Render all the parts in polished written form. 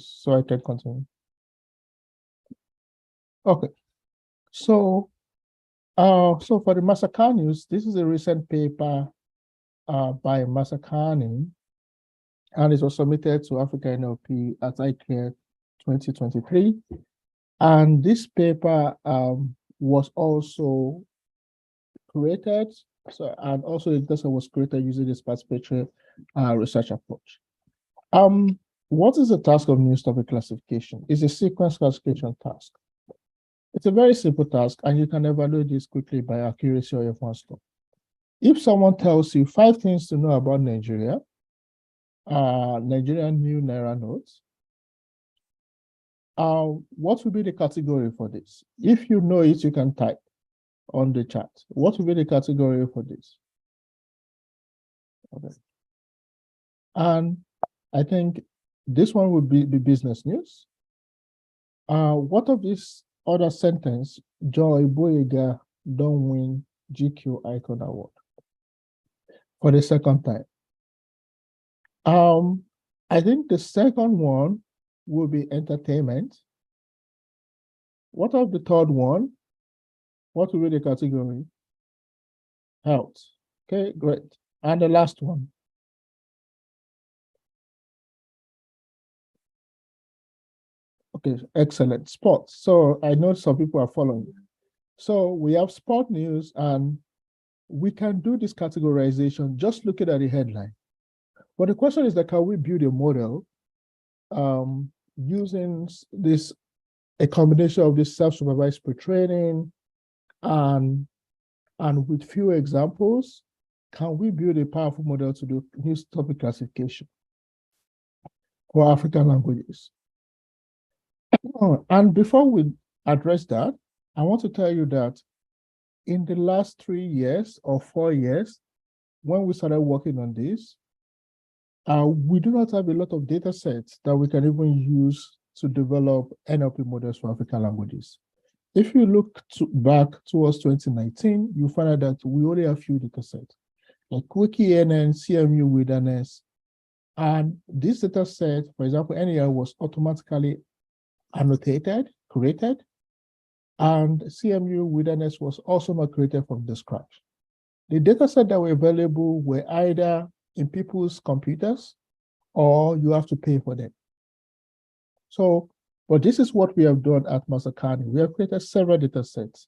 so I can continue. Okay, so for the Masakanius, this is a recent paper by Masakani, and it was submitted to Africa NLP at ICARE 2023. And this paper was also created, and also the dataset was created using this participatory research approach. What is the task of news topic classification? It's a sequence classification task. It's a very simple task, and you can evaluate this quickly by accuracy or F1 score. If someone tells you 5 things to know about Nigeria, Nigerian new Naira notes, what will be the category for this? If you know it, you can type on the chat. What will be the category for this? Okay. And I think this one would be the business news. What of this other sentence, Joy Boyega don't win GQ Icon Award for the second time? I think the second one will be entertainment. What of the third one? What will be the category? Health. Okay, great. And the last one. Okay, excellent. Sports. So I know some people are following. So we have sport news, and we can do this categorization just looking at the headline. But the question is that, can we build a model using a combination of this self-supervised pre-training and with few examples, can we build a powerful model to do news topic classification for African languages? And before we address that, I want to tell you that in the last 3 years or 4 years, when we started working on this, we do not have a lot of data sets that we can even use to develop NLP models for African languages. If you look back towards 2019, you find out that we only have few data sets, like WikiNN, CMU Wilderness. And this data set, for example, NER was automatically annotated, created, and CMU Wilderness was also not created from the scratch. The data set that were available were either in people's computers or you have to pay for them. So, but this is what we have done at Masakani. We have created several data sets.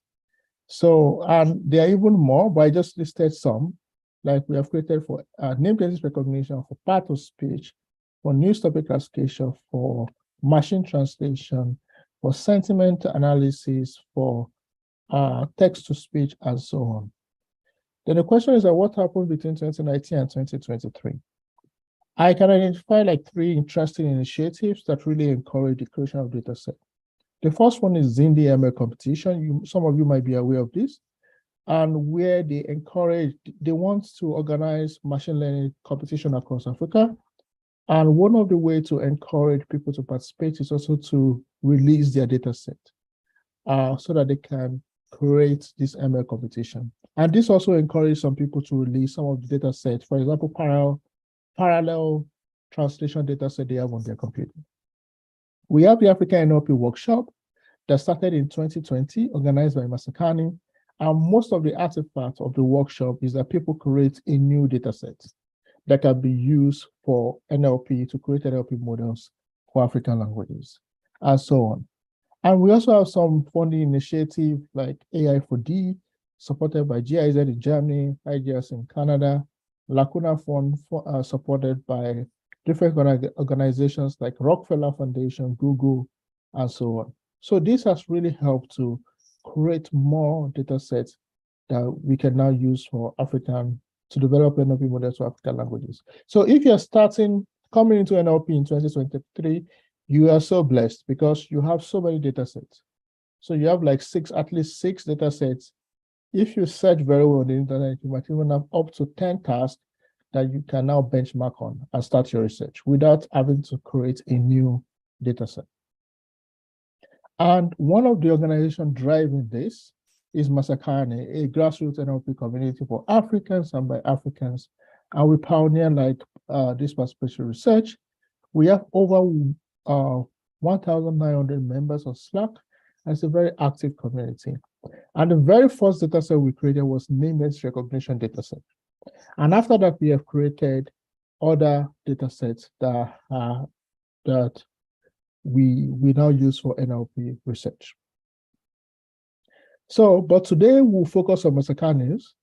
So, and there are even more, but I just listed some, like we have created for name basis recognition, for part of speech, for news topic classification, for machine translation, for sentiment analysis, for text to speech, and so on. Then the question is that what happened between 2019 and 2023? I can identify like 3 interesting initiatives that really encourage the creation of data set. The first one is Zindi ML competition. Some of you might be aware of this, and where they want to organize machine learning competition across Africa. And one of the ways to encourage people to participate is also to release their data set so that they can create this ML competition. And this also encourages some people to release some of the data set, for example, parallel translation data set they have on their computer. We have the African NLP workshop that started in 2020, organized by Masakani. And most of the artifacts of the workshop is that people create a new data set that can be used for NLP to create NLP models for African languages, and so on. And we also have some funding initiative like AI for D, supported by GIZ in Germany, IGS in Canada, Lacuna Fund supported by different organizations like Rockefeller Foundation, Google, and so on. So this has really helped to create more data sets that we can now use for to develop NLP models for African languages. So if you're coming into NLP in 2023, you are so blessed because you have so many data sets. So you have like at least six data sets. If you search very well on the internet, you might even have up to 10 tasks that you can now benchmark on and start your research without having to create a new data set. And one of the organizations driving this is Masakani, a grassroots NLP community for Africans and by Africans. And we pioneer like this participatory research. We have over 1,900 members on Slack, and it's a very active community. And the very first data set we created was name-based recognition data set. And after that, we have created other data sets that we now use for NLP research. So, but today we'll focus on massacre news.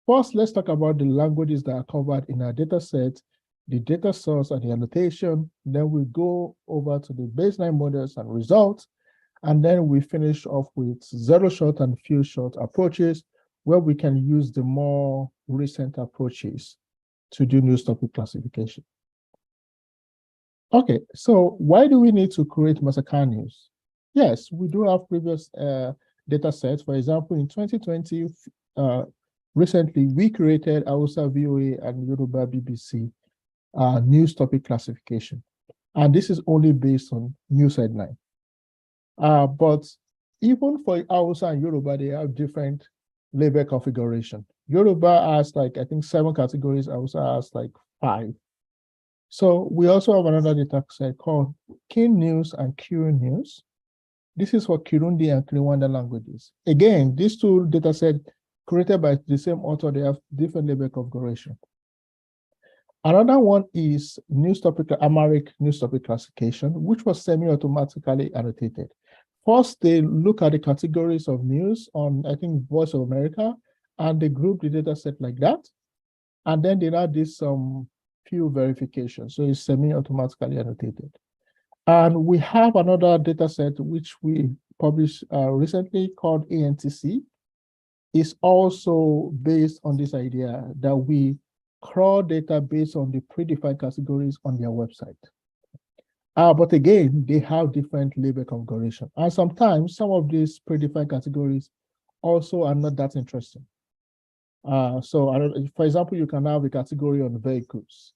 First, let's talk about the languages that are covered in our data set, the data source and the annotation. Then we go over to the baseline models and results. And then we finish off with zero-shot and few-shot approaches, where we can use the more recent approaches to do news topic classification. Okay, so why do we need to create massacre news? Yes, we do have previous data sets. For example, in 2020, recently, we created Hausa VOA and Yoruba BBC news topic classification. And this is only based on news headline. But even for Hausa and Yoruba, they have different label configuration. Yoruba has like, I think 7 categories, Hausa has like 5. So we also have another data set called Kin News and Q News. This is for Kirundi and Kinyarwanda languages. Again, these two data sets created by the same author, they have different label configuration. Another one is Amharic news topic classification, which was semi-automatically annotated. First, they look at the categories of news on, I think, Voice of America, and they group the data set like that. And then they now did some few verifications. So it's semi-automatically annotated. And we have another data set which we published recently called ANTC. It's also based on this idea that we crawl data based on the predefined categories on their website. But again, they have different label configuration. And sometimes some of these predefined categories also are not that interesting. So for example, you can have a category on vehicles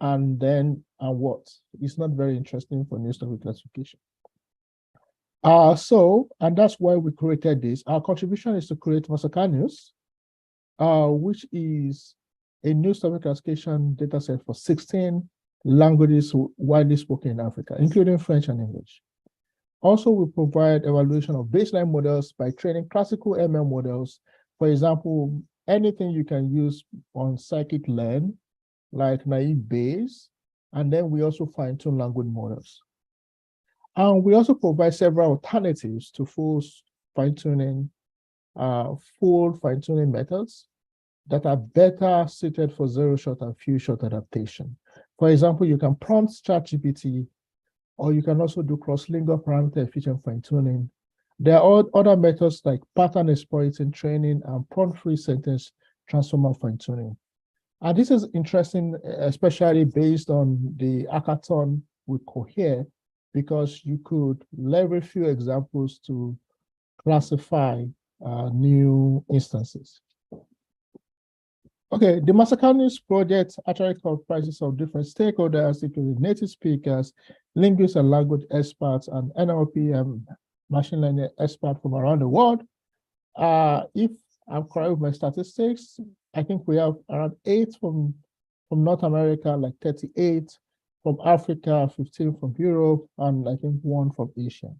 and then what? It's not very interesting for news topic classification. And that's why we created this. Our contribution is to create massacre news, which is a news topic classification data set for 16 languages widely spoken in Africa, including French and English. Also, we provide evaluation of baseline models by training classical ML models. For example, anything you can use on scikit-learn, like naive Bayes, and then we also fine-tune language models. And we also provide several alternatives to full fine-tuning methods that are better suited for zero-shot and few-shot adaptation. For example, you can prompt ChatGPT, or you can also do cross-lingual parameter efficient fine-tuning. There are other methods like pattern exploiting training and prompt-free sentence transformer fine-tuning. And this is interesting, especially based on the hackathon with Cohere, because you could leverage a few examples to classify new instances. Okay, the Massacre News project actually comprises of different stakeholders, including native speakers, linguists and language experts, and NLP and machine learning experts from around the world. If I'm correct with my statistics, I think we have around 8 from North America, like 38, from Africa, 15 from Europe, and I think 1 from Asia.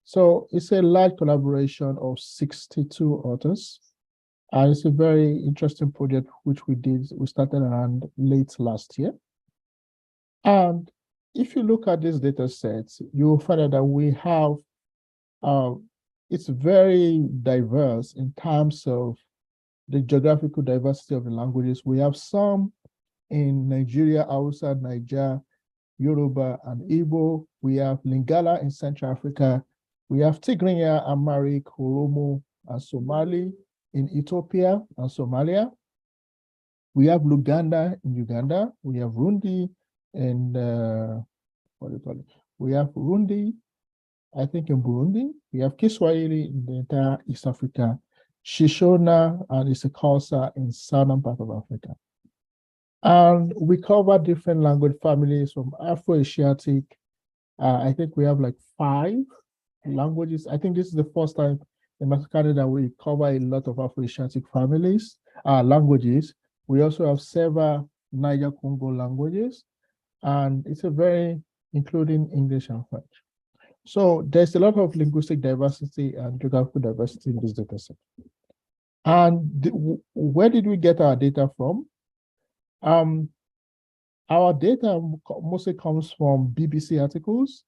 So it's a large collaboration of 62 authors. And it's a very interesting project which we started around late last year. And if you look at these data sets, you will find out that we have, it's very diverse in terms of the geographical diversity of the languages. We have some in Nigeria, Hausa, Niger, Yoruba, and Igbo. We have Lingala in Central Africa. We have Tigrinya, Amharic, Oromo, and Somali in Ethiopia and Somalia. We have Luganda in Uganda. We have Rundi in we have Rundi, I think, in Burundi. We have Kiswahili in the entire East Africa, Shishona and Issakosa in southern part of Africa. And we cover different language families from Afro-Asiatic. I think we have like 5 languages. I think this is the first time in Massacre that we cover a lot of Afro-Asiatic families, languages. We also have several Niger Congo languages. And it's a very including English and French. So there's a lot of linguistic diversity and geographical diversity in this data set. And where did we get our data from? Our data mostly comes from BBC articles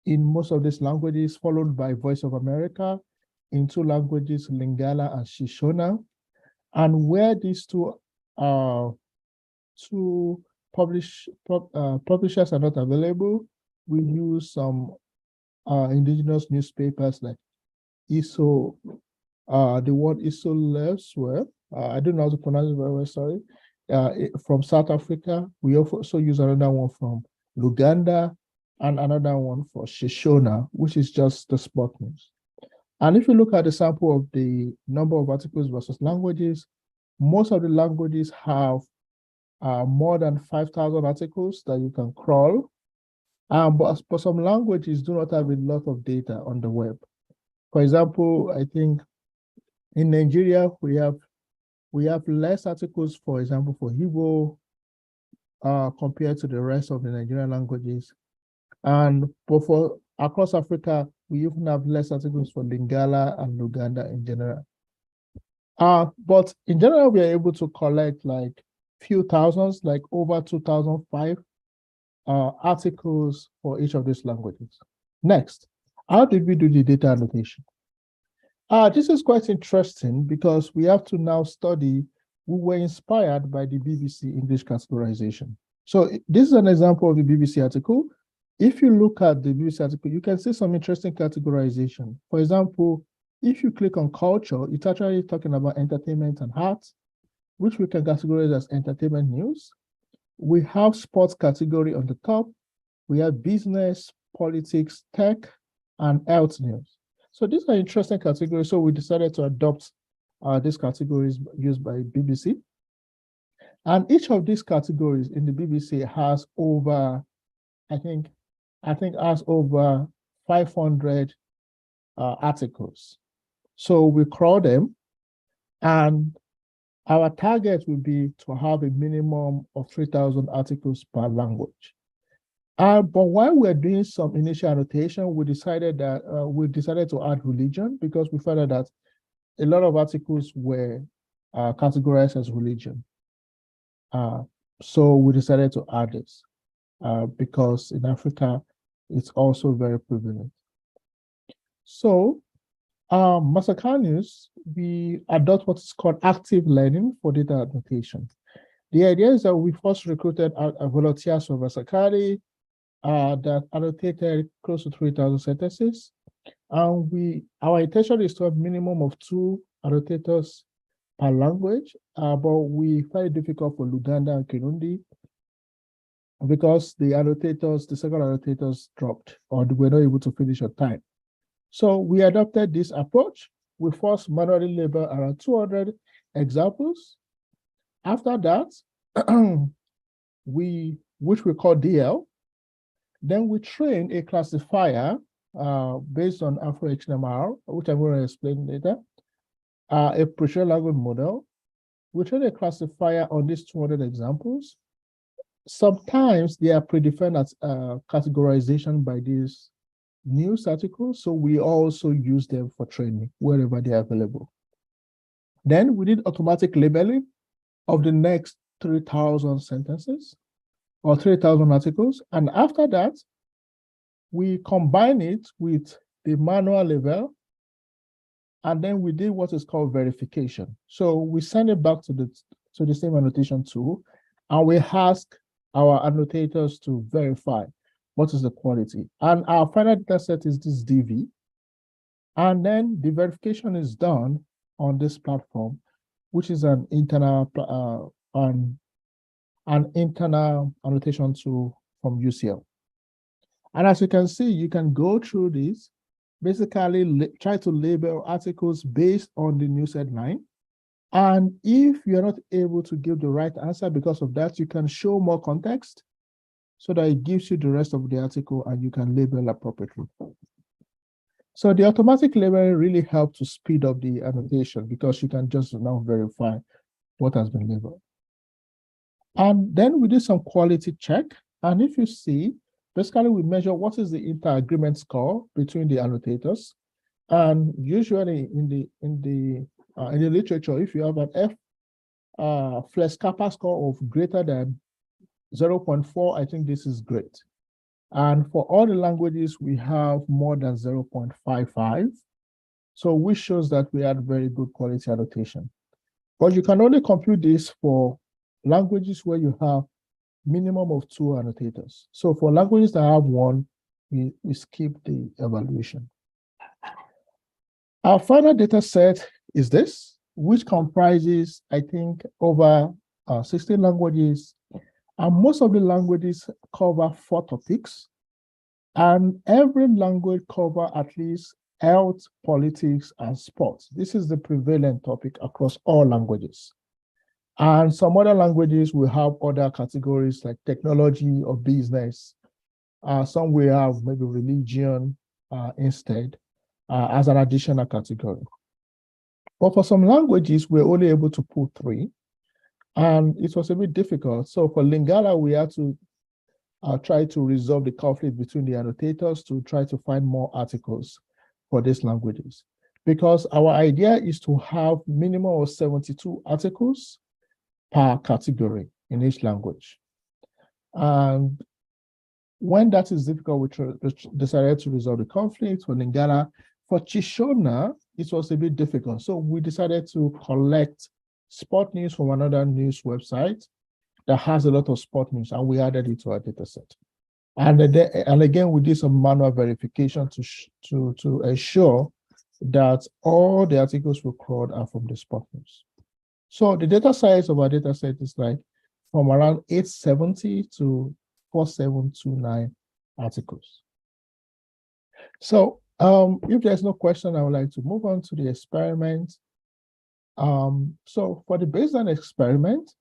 in most of these languages, followed by Voice of America in 2 languages, Lingala and Shishona. And where these two publishers are not available, we use some indigenous newspapers like ISO, the word ISO Levswell. I don't know how to pronounce it very well, sorry. From South Africa. We also use another one from Luganda and another one for Shishona, which is just the spot news. And if you look at the sample of the number of articles versus languages, most of the languages have more than 5,000 articles that you can crawl. But some languages do not have a lot of data on the web. For example, I think in Nigeria, we have less articles, for example, for Igbo compared to the rest of the Nigerian languages. But for across Africa, we even have less articles for Lingala and Luganda in general. But in general, we are able to collect like few thousands, like over 2005 articles for each of these languages. Next, how did we do the data annotation? This is quite interesting because we have to now study. We were inspired by the BBC English categorization. So this is an example of the BBC article. If you look at the BBC article, you can see some interesting categorization. For example, if you click on culture, it's actually talking about entertainment and arts, which we can categorize as entertainment news. We have sports category on the top. We have business, politics, tech, and health news. So these are interesting categories. So we decided to adopt these categories used by BBC. And each of these categories in the BBC has over, I think has over 500 articles. So we crawl them, and our target will be to have a minimum of 3,000 articles per language. But while we're doing some initial annotation, we decided to add religion because we found out that a lot of articles were categorized as religion. So we decided to add this because in Africa, it's also very prevalent. So Mastercard, we adopt what is called active learning for data annotation. The idea is that we first recruited volunteers from Mastercard that annotated close to 3,000 sentences. And our intention is to have a minimum of 2 annotators per language, but we find it difficult for Luganda and Kirundi because the second annotators dropped or were not able to finish on time. So we adopted this approach. We first manually label around 200 examples. After that, which we call DL, then we train a classifier based on Afro-HMR, which I'm going to explain later, a procedural language model. We train a classifier on these 200 examples. Sometimes they are predefined as categorization by these news articles, so we also use them for training wherever they are available. Then we did automatic labeling of the next 3,000 sentences or 3,000 articles. And after that, we combine it with the manual label, and then we did what is called verification. So we send it back to the same annotation tool, and we ask our annotators to verify what is the quality. And our final data set is this DV. And then the verification is done on this platform, which is an internal annotation tool from UCL. And as you can see, you can go through this, basically try to label articles based on the news headline. And if you're not able to give the right answer because of that, you can show more context so that it gives you the rest of the article and you can label appropriately. So the automatic labeling really helps to speed up the annotation because you can just now verify what has been labeled. And then we do some quality check. And if you see, Basically, we measure what is the inter-agreement score between the annotators. And usually in the literature, if you have an Flex Kappa score of greater than 0.4, I think this is great. And for all the languages, we have more than 0.55. So which shows that we had very good quality annotation. But you can only compute this for languages where you have minimum of 2 annotators. So for languages that have 1, we skip the evaluation. Our final data set is this, which comprises, I think, over 16 languages. And most of the languages cover 4 topics. And every language covers at least health, politics, and sports. This is the prevalent topic across all languages. And some other languages will have other categories like technology or business. Some will have maybe religion instead as an additional category. But for some languages, we're only able to put 3. And it was a bit difficult. So for Lingala, we had to try to resolve the conflict between the annotators to try to find more articles for these languages. Because our idea is to have minimum of 72 articles per category in each language. And when that is difficult, we decided to resolve the conflict for Lingala. For Chishona, it was a bit difficult. So we decided to collect sport news from another news website that has a lot of sport news, and we added it to our data set. And again, we did some manual verification to ensure that all the articles we crawled are from the sport news. So the data size of our data set is like from around 870 to 4729 articles. So if there's no question, I would like to move on to the experiment. So for the baseline experiment,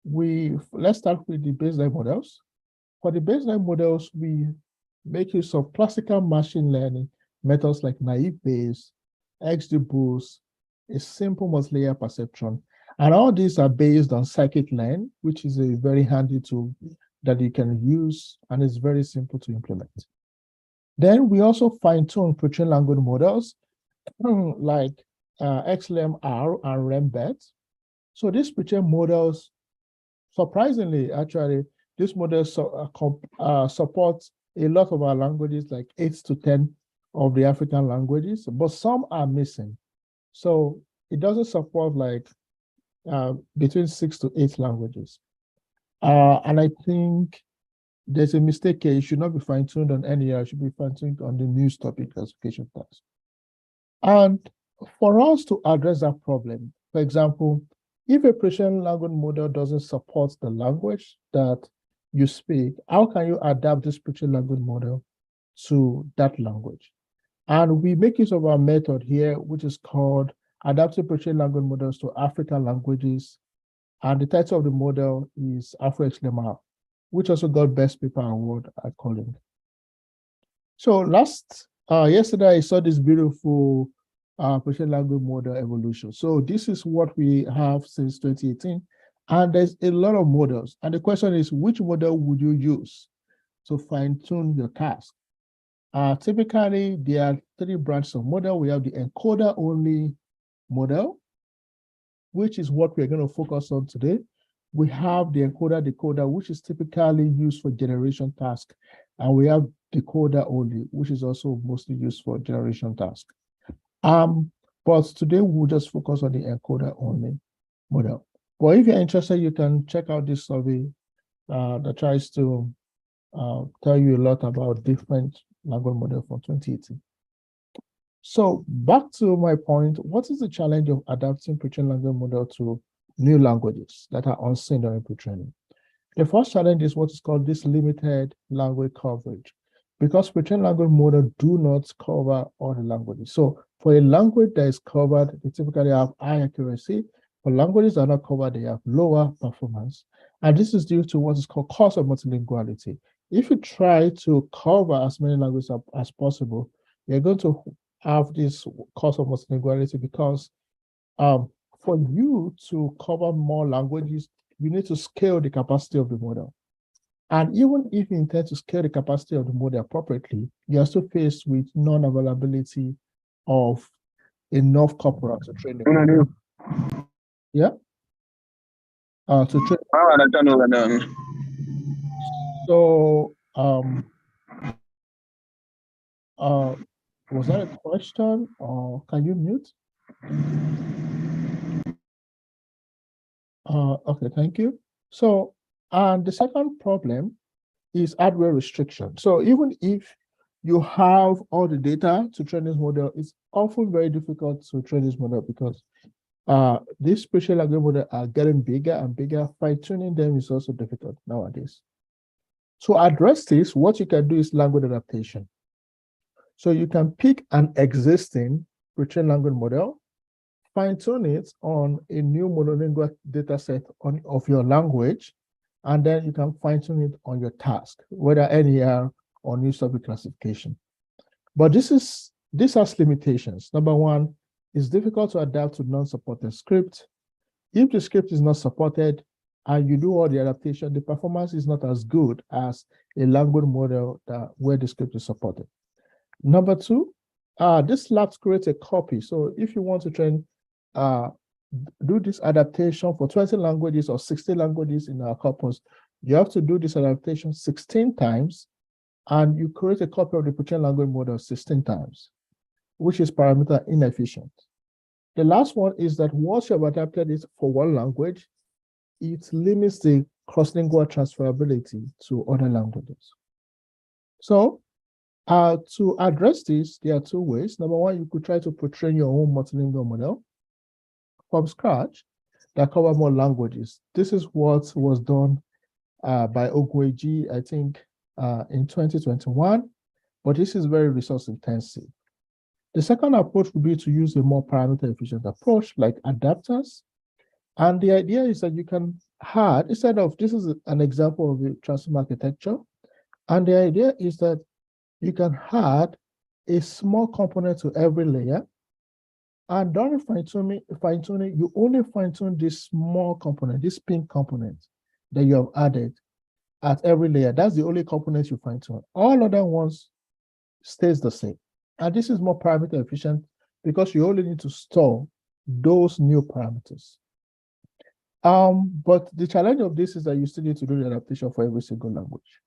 let's start with the baseline models. For the baseline models, we make use of classical machine learning methods like naive Bayes, XGBoost, a simple multi-layer perceptron. And all these are based on scikit-learn, which is a very handy tool that you can use, and it's very simple to implement. Then we also fine-tune pre-trained language models like XLMR and REMBET. So these pre-trained models, surprisingly, actually, these models support a lot of our languages, like 8 to 10 of the African languages, but some are missing. So it doesn't support like between 6 to 8 languages. And I think there's a mistake here. It should not be fine-tuned on NER, it should be fine-tuned on the news topic classification task. And for us to address that problem, for example, if a pre-trained language model doesn't support the language that you speak, how can you adapt this pre-trained language model to that language? And we make use of our method here, which is called Adaptive Pre-trained Language Models to African Languages. And the title of the model is AfroXLMR, which also got Best Paper Award at Colin. So yesterday, I saw this beautiful pre-trained language model evolution. So this is what we have since 2018. And there's a lot of models. And the question is, which model would you use to fine-tune your task? Typically, there are 3 branches of model. We have the encoder-only model, which is what we're going to focus on today. We have the encoder-decoder, which is typically used for generation task. And we have decoder-only, which is also mostly used for generation task. But today we'll just focus on the encoder-only model. But if you're interested, you can check out this survey that tries to tell you a lot about different language models from 2018. So back to my point, what is the challenge of adapting pre-trained language model to new languages that are unseen during pre-training? The first challenge is what is called this limited language coverage, because pre-trained language models do not cover all the languages. So for a language that is covered, they typically have high accuracy. For languages that are not covered, they have lower performance. And this is due to what is called cost of multilinguality. If you try to cover as many languages as possible, you're going to have this cost of multilinguality because for you to cover more languages, you need to scale the capacity of the model. And even if you intend to scale the capacity of the model appropriately, you are still faced with non-availability of enough corpora to train the model. Yeah. To train. So, was that a question, or can you mute? Okay, thank you. So, and the second problem is hardware restriction. So even if you have all the data to train this model, it's often very difficult to train this model because these spatial language models are getting bigger and bigger. Fine-tuning them is also difficult nowadays. To address this, what you can do is language adaptation. So you can pick an existing pre-trained language model, fine-tune it on a new monolingual data set of your language, and then you can fine-tune it on your task, whether NER or new subject classification. But this has limitations. Number one, it's difficult to adapt to non-supported script. If the script is not supported and you do all the adaptation, the performance is not as good as a language model where the script is supported. Number two, this labs create a copy. So if you want to train, do this adaptation for 20 languages or 60 languages in our corpus, you have to do this adaptation 16 times, and you create a copy of the pre-trained language model 16 times, which is parameter inefficient. The last one is that once you have adapted it for one language, it limits the cross-lingual transferability to other languages. So, to address this, there are two ways. Number one, you could try to pre-train your own multilingual model from scratch that cover more languages. This is what was done by Ogweji, I think, in 2021, but this is very resource intensive. The second approach would be to use a more parameter efficient approach like adapters. And the idea is that you can add, instead of, this is an example of a transform architecture. And the idea is that you can add a small component to every layer. And during fine-tuning, you only fine-tune this small component, this pink component that you have added at every layer. That's the only component you fine-tune. All other ones stays the same. And this is more parameter efficient because you only need to store those new parameters. But the challenge of this is that you still need to do the adaptation for every single language.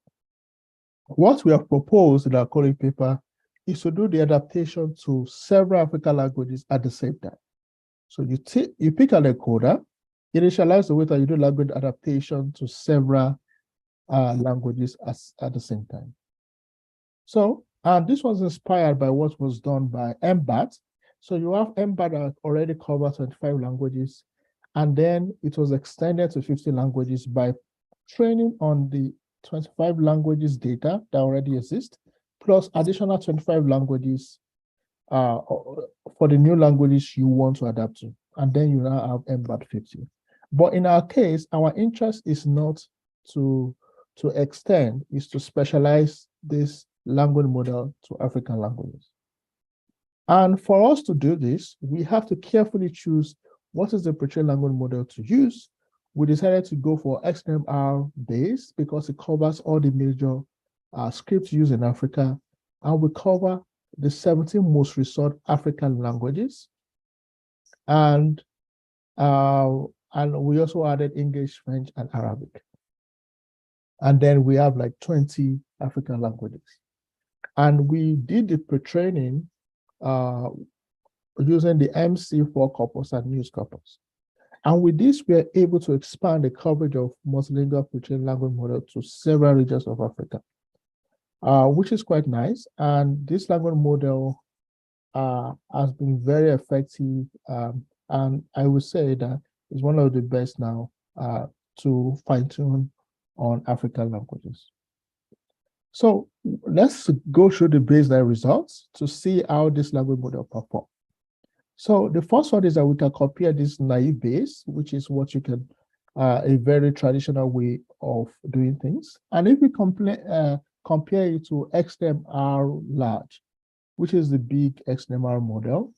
What we have proposed in our calling paper is to do the adaptation to several African languages at the same time. So you pick an encoder, initialize the way that you do language adaptation to several languages at the same time. So, and this was inspired by what was done by MBAT. So you have MBAT that already covers 25 languages, and then it was extended to 50 languages by training on the 25 languages data that already exist, plus additional 25 languages for the new languages you want to adapt to. And then you now have MBAT 50. But in our case, our interest is not to extend, is to specialize this language model to African languages. And for us to do this, we have to carefully choose what is the pre-trained language model to use. We decided to go for XMR based because it covers all the major scripts used in Africa, and we cover the 17 most resourced African languages. And we also added English, French, and Arabic. And then we have like 20 African languages. And we did the pre-training using the MC4 corpus and news corpus. And with this, we are able to expand the coverage of multilingual pre-trained language model to several regions of Africa, which is quite nice. And this language model has been very effective. And I would say that it's one of the best now to fine-tune on African languages. So let's go through the baseline results to see how this language model performs. So the first one is that we can compare this naive base, which is what you can, a very traditional way of doing things. And if we compare it to XMR large, which is the big XMR model,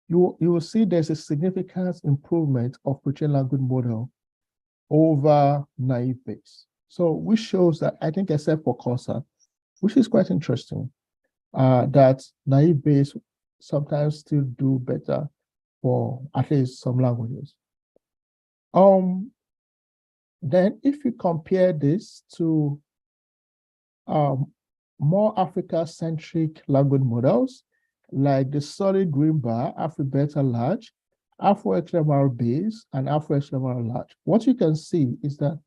you will see there's a significant improvement of pre-trained language model over naive base. So which shows that, I think, except for Corsa, which is quite interesting, that naive Bayes sometimes still do better for at least some languages. Then if you compare this to more Africa-centric language models, like the solid green bar, AfriBeta large, AfroXMR base, and AfroXMR large, what you can see is that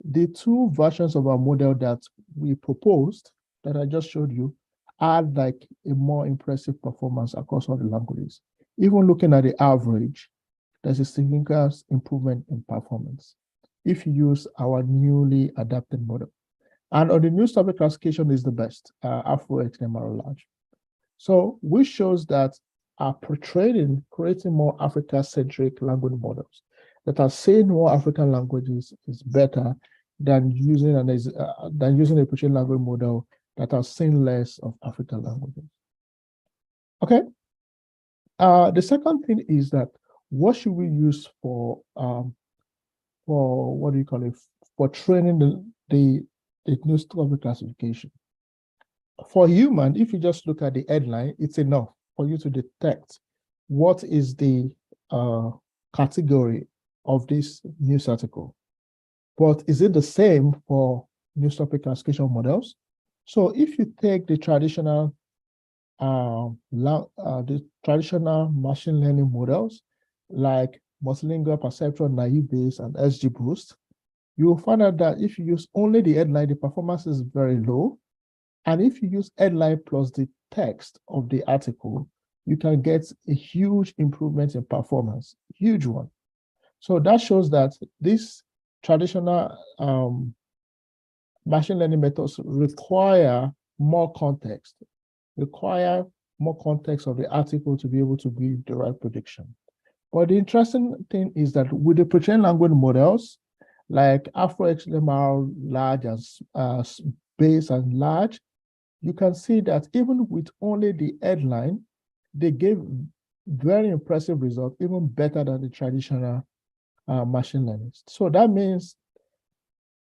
the two versions of our model that we proposed, that I just showed you, had like a more impressive performance across all the languages. Even looking at the average, there's a significant improvement in performance if you use our newly adapted model. And on the news topic classification is the best, AfroXMR large. So which shows that our portraying, creating more Africa-centric language models that are saying more African languages is better than using a portraying language model that are saying less of African languages. Okay. The second thing is that what should we use for what do you call it, for training the news topic classification? For human, if you just look at the headline, it's enough for you to detect what is the category of this news article. But is it the same for news topic classification models? So if you take the traditional machine learning models like multilingual perceptron, naive Bayes, and XGBoost, you will find out that if you use only the headline, the performance is very low. And if you use headline plus the text of the article, you can get a huge improvement in performance, huge one. So that shows that these traditional machine learning methods require more context of the article to be able to give the right prediction. But the interesting thing is that with the pre-trained language models, like AfroXMR large and Bayes and large, you can see that even with only the headline, they gave very impressive results, even better than the traditional machine learning. So that means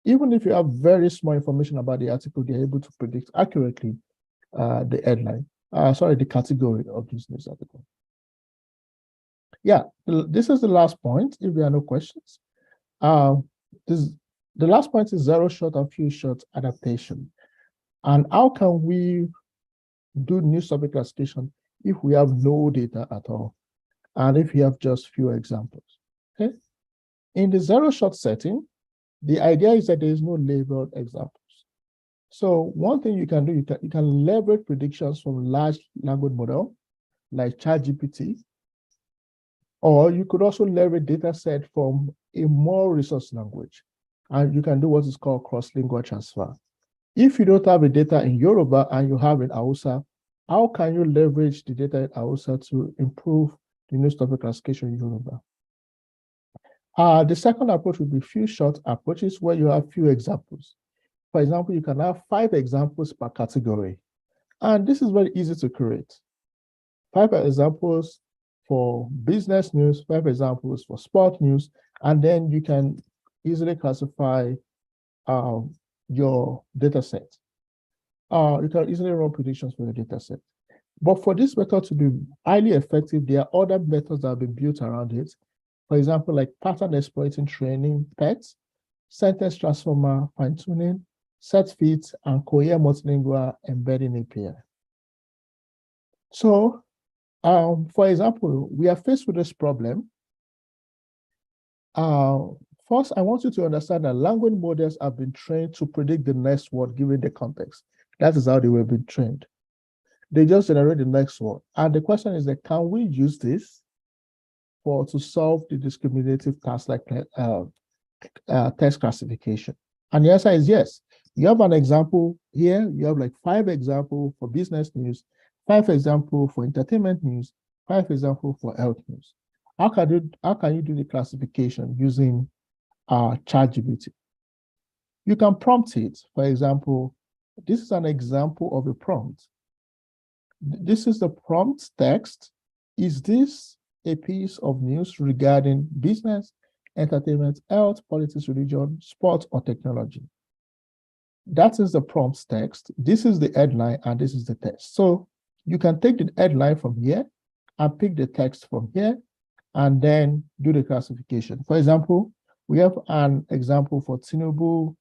even if you have very small information about the article, they're able to predict accurately the headline, the category of this news article. Yeah, this is the last point, if there are no questions. The last point is zero shot and few shot adaptation. And how can we do news topic classification if we have no data at all, and if you have just few examples? Okay. In the zero shot setting, the idea is that there is no labeled examples. So one thing you can do, you can leverage predictions from large language model like ChatGPT, or you could also leverage data set from a more resource language, and you can do what is called cross-lingual transfer. If you don't have the data in Yoruba and you have in Hausa, how can you leverage the data in Hausa to improve the news topic classification in Yoruba? The second approach would be few shot approaches where you have few examples. For example, you can have 5 examples per category. And this is very easy to create. 5 examples for business news, 5 examples for sport news, and then you can easily classify your data set. You can easily run predictions for your data set. But for this method to be highly effective, there are other methods that have been built around it. For example, like pattern exploiting training, PET, sentence transformer fine-tuning, set fit, and Cohere multilingual embedding API. So, for example, we are faced with this problem. First, I want you to understand that language models have been trained to predict the next word given the context. That is how they were being trained. They just generate the next word. And the question is that, can we use this to solve the discriminative task like text classification? And the answer is yes. You have an example here. You have like 5 examples for business news, 5 examples for entertainment news, 5 examples for health news. How can you do the classification using ChatGPT? You can prompt it. For example, this is an example of a prompt. This is the prompt text. Is this a piece of news regarding business, entertainment, health, politics, religion, sports, or technology? That is the prompt text. This is the headline, and this is the text. So you can take the headline from here and pick the text from here, and then do the classification. For example, we have an example for Tinubu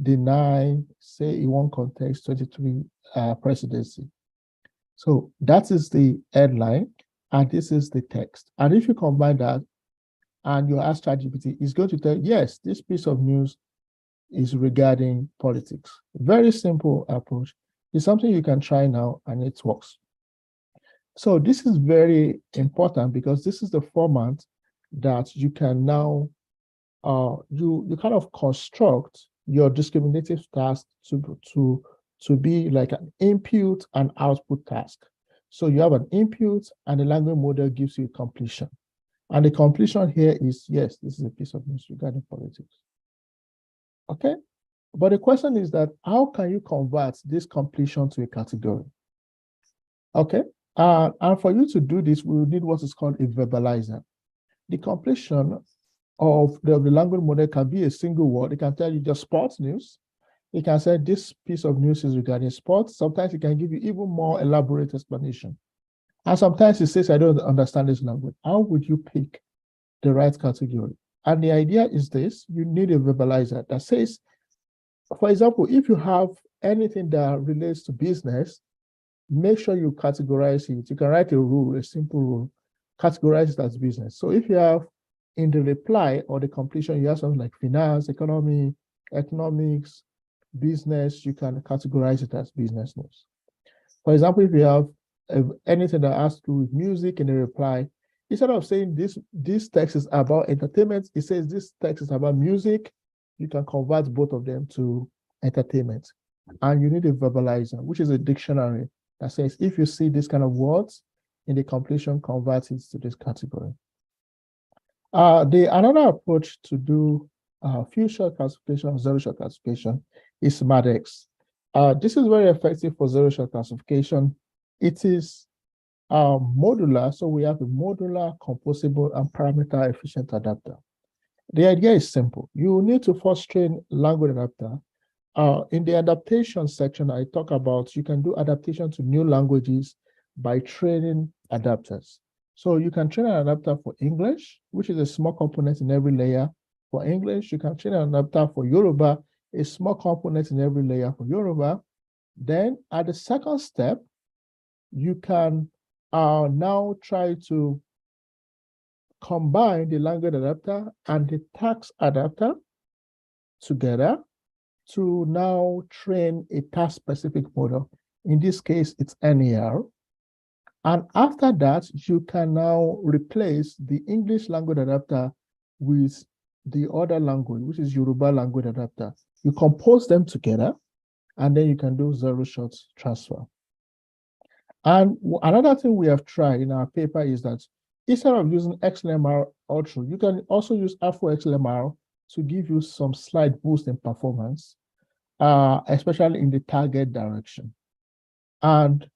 deny, say in one context, 23 presidency. So that is the headline, and this is the text. And if you combine that and you ask ChatGPT, it's going to tell, yes, this piece of news is regarding politics. Very simple approach. It's something you can try now, and it works. So this is very important because this is the format that you can now you kind of construct your discriminative task to be like an input and output task. So you have an input, and the language model gives you a completion. And the completion here is, yes, this is a piece of news regarding politics. Okay? But the question is that how can you convert this completion to a category? Okay? And for you to do this, we will need what is called a verbalizer. The completion of the language model can be a single word. It can tell you just sports news. It can say this piece of news is regarding sports. Sometimes it can give you even more elaborate explanation. And sometimes it says, I don't understand this language. How would you pick the right category? And the idea is this: you need a verbalizer that says, for example, if you have anything that relates to business, make sure you categorize it. You can write a rule, a simple rule, categorize it as business. So if you have in the reply or the completion, you have something like finance, economy, economics, business, you can categorize it as business news. For example, if you have anything that has to do with music in the reply, instead of saying this text is about entertainment, it says this text is about music. You can convert both of them to entertainment. And you need a verbalizer, which is a dictionary that says if you see this kind of words in the completion, convert it to this category. Another approach to do few shot classification, zero shot classification is MADX. This is very effective for zero shot classification. It is modular, so we have a modular, composable, and parameter efficient adapter. The idea is simple. You need to first train language adapter. In the adaptation section, I talk about you can do adaptation to new languages by training adapters. So you can train an adapter for English, which is a small component in every layer for English. You can train an adapter for Yoruba, a small component in every layer for Yoruba. Then at the second step, you can now try to combine the language adapter and the task adapter together to now train a task-specific model. In this case, it's NER. And after that, you can now replace the English language adapter with the other language, which is Yoruba language adapter. You compose them together, and then you can do zero-shot transfer. And another thing we have tried in our paper is that instead of using XLMR Ultra, you can also use Afro XLMR to give you some slight boost in performance, especially in the target direction. And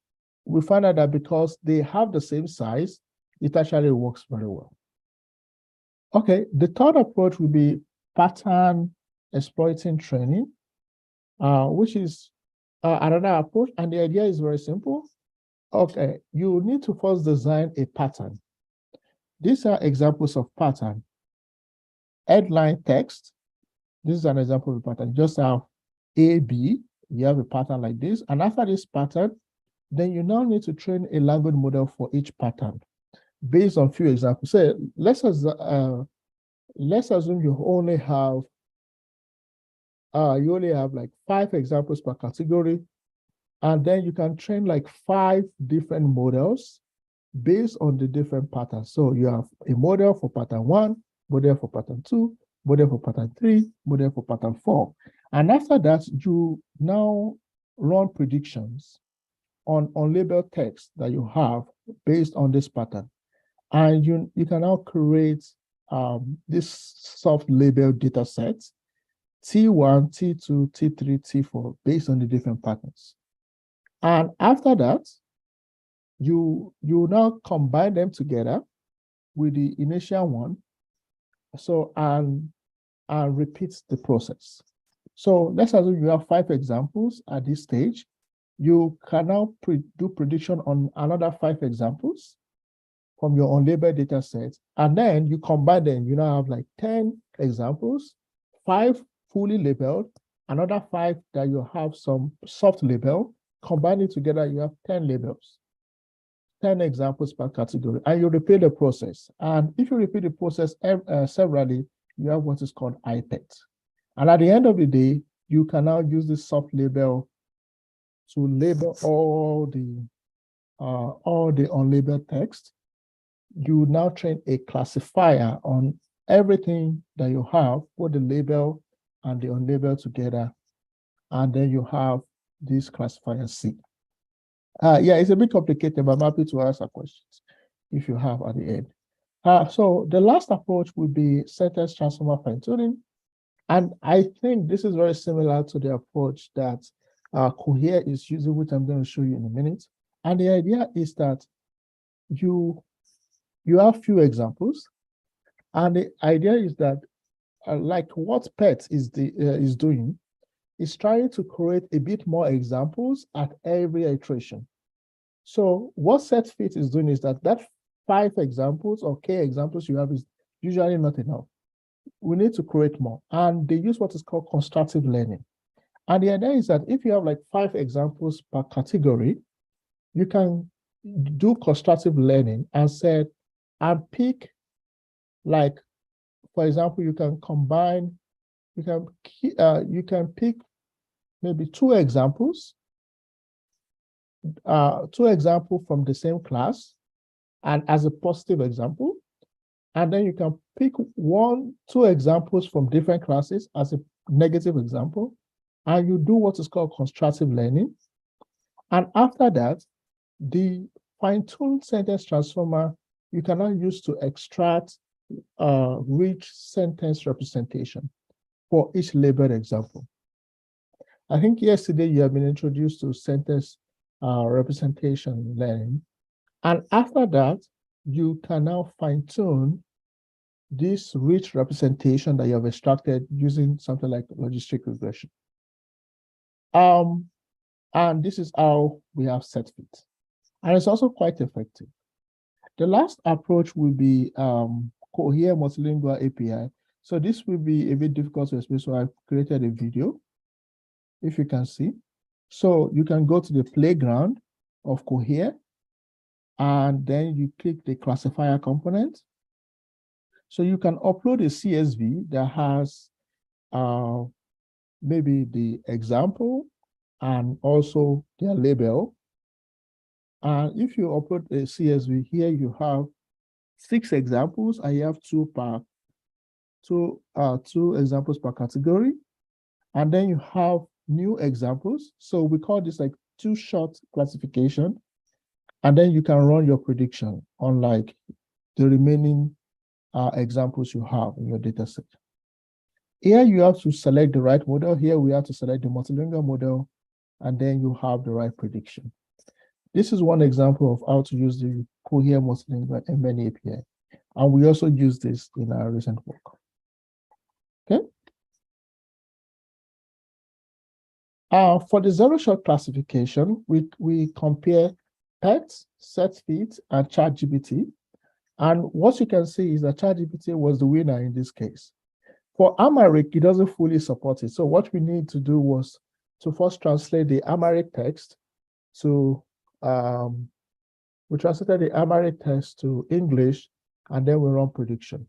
we find out that because they have the same size, it actually works very well. Okay, the third approach will be pattern exploiting training, which is another approach. And the idea is very simple. Okay, you need to first design a pattern. These are examples of pattern. Headline text. This is an example of a pattern. Just have A, B. You have a pattern like this. And after this pattern, then you now need to train a language model for each pattern based on few examples. So let's assume you only have like 5 examples per category, and then you can train like 5 different models based on the different patterns. So you have a model for pattern 1, model for pattern 2, model for pattern 3, model for pattern 4. And after that, you now run predictions on unlabeled text that you have based on this pattern. And you can now create this soft labeled data sets, T1, T2, T3, T4, based on the different patterns. And after that, you now combine them together with the initial one, so and repeat the process. So let's assume you have 5 examples at this stage. You can now do prediction on another 5 examples from your unlabeled data set. And then you combine them. You now have like 10 examples, 5 fully labeled, another 5 that you have some soft label. Combine it together, you have 10 labels, 10 examples per category, and you repeat the process. And if you repeat the process severally, you have what is called IPET. And at the end of the day, you can now use this soft label to label all the unlabeled text. You now train a classifier on everything that you have, put the label and the unlabeled together, and then you have this classifier C. Yeah, it's a bit complicated, but I'm happy to answer questions if you have at the end. So the last approach would be sentence transformer fine-tuning. And I think this is very similar to the approach that Cohere is using, which I'm going to show you in a minute. And the idea is that you have few examples. And the idea is that like what PET is doing, is trying to create a bit more examples at every iteration. So what set fit is doing is that 5 examples or K examples you have is usually not enough. We need to create more. And they use what is called constructive learning. And the idea is that if you have like 5 examples per category, you can do constructive learning and pick, like, for example, you can combine, you can pick maybe 2 examples, 2 examples from the same class, and as a positive example, and then you can pick 2 examples from different classes as a negative example, and you do what is called constructive learning. And after that, the fine-tuned sentence transformer you can now use to extract rich sentence representation for each labeled example. I think yesterday you have been introduced to sentence representation learning. And after that, you can now fine-tune this rich representation that you have extracted using something like logistic regression. And this is how we have set fit. And it's also quite effective. The last approach will be Cohere multilingual API. So this will be a bit difficult to explain, so I've created a video, if you can see. So you can go to the playground of Cohere, and then you click the classifier component. So you can upload a CSV that has maybe the example and also their label. And if you upload a CSV here, you have 6 examples, and you have 2 examples per category. And then you have new examples. So we call this like 2-shot classification. And then you can run your prediction on like the remaining examples you have in your data set. Here you have to select the right model. Here we have to select the multilingual model, and then you have the right prediction. This is one example of how to use the Cohere multilingual MN API. And we also use this in our recent work. Okay. For the 0-shot classification, we compare PET, SetFit, and ChatGPT. And what you can see is that ChatGPT was the winner in this case. For Amharic, it doesn't fully support it. So what we need to do was to first translate the Amharic text to, we translated the Amharic text to English, and then we run prediction.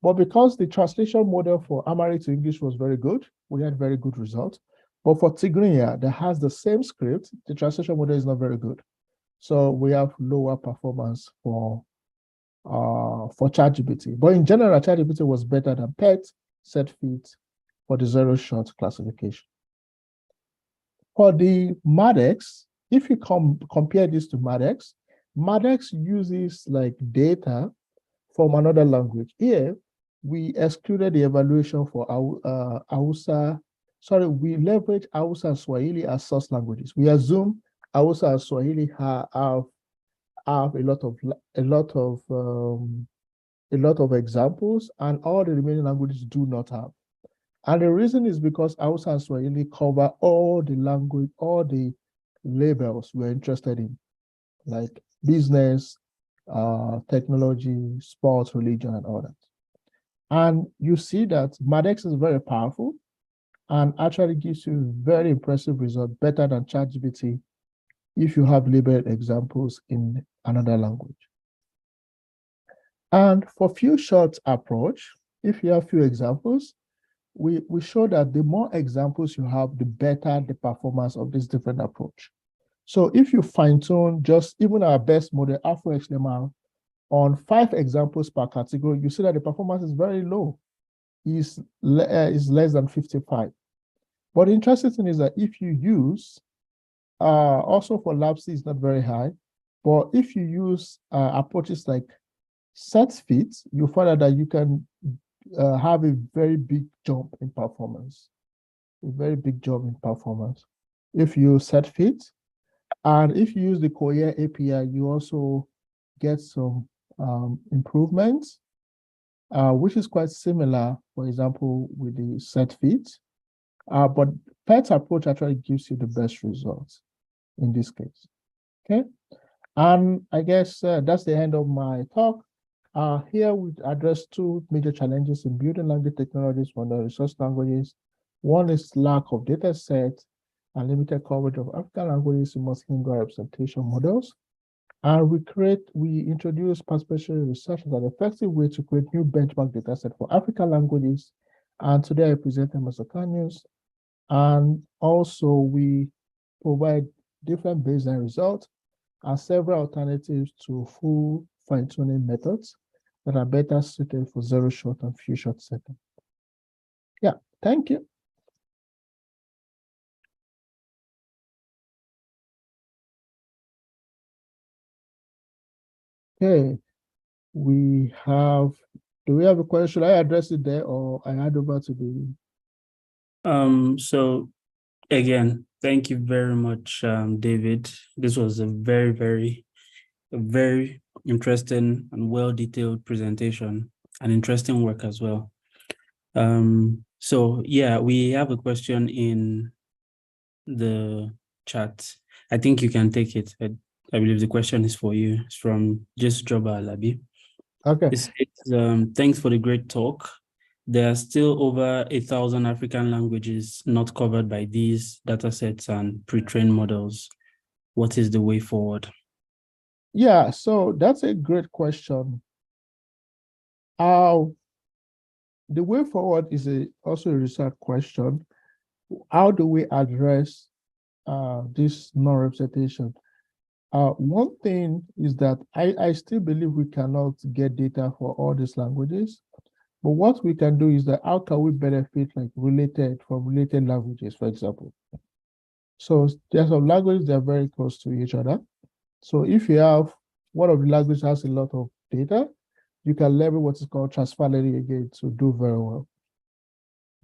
But because the translation model for Amharic to English was very good, we had very good results. But for Tigrinya, that has the same script, the translation model is not very good. So we have lower performance for ChatGPT. But in general, ChatGPT was better than PET, SetFit for the 0-shot classification. For the MADEX, if you compare this to MADEX, MADEX uses like data from another language. Here, we excluded the evaluation for Hausa. Sorry, we leverage Hausa and Swahili as source languages. We assume Hausa and Swahili have a lot of examples, and all the remaining languages do not have. And the reason is because Hausa and Swahili cover all the language, all the labels we're interested in, like business, technology, sports, religion, and all that. And you see that Madex is very powerful and actually gives you very impressive results, better than ChatGPT if you have labeled examples in another language. And for few shot approach, if you have few examples, we show that the more examples you have, the better the performance of this different approach. So if you fine tune just even our best model, AfroXLMR, on 5 examples per category, you see that the performance is very low, is less than 55. But the interesting thing is that if you use, also for lab C is not very high, but if you use approaches like set fit, you find out that you can have a very big jump in performance, a very big jump in performance. If you set fit, and if you use the Cohere API, you also get some improvements, which is quite similar, for example, with the set fit. But PET approach actually gives you the best results in this case. Okay. And I guess that's the end of my talk. Here we address 2 major challenges in building language technologies for the resource languages. One is lack of data sets and limited coverage of African languages in multilingual representation models. And we introduce participatory research as an effective way to create new benchmark data set for African languages. And today I present them as a news. And also we provide different baseline results and several alternatives to full fine-tuning methods that are better suited for zero-shot and few-shot setting. Yeah, thank you. Okay, do we have a question? Should I address it there or I hand over to the... So again, thank you very much, David. This was a very interesting and well-detailed presentation and interesting work as well. So yeah, we have a question in the chat. I think you can take it. I believe the question is for you. It's from Just Joba Alabi. Okay. Thanks for the great talk. There are still over 1,000 African languages not covered by these datasets and pre-trained models. What is the way forward? Yeah, so that's a great question. The way forward is also a research question. How do we address this non-representation? One thing is that I still believe we cannot get data for all these languages. But what we can do is that how can we benefit from related languages, for example? So there's some languages that are very close to each other. So if you have one of the languages has a lot of data, you can leverage what is called transferability again to do very well.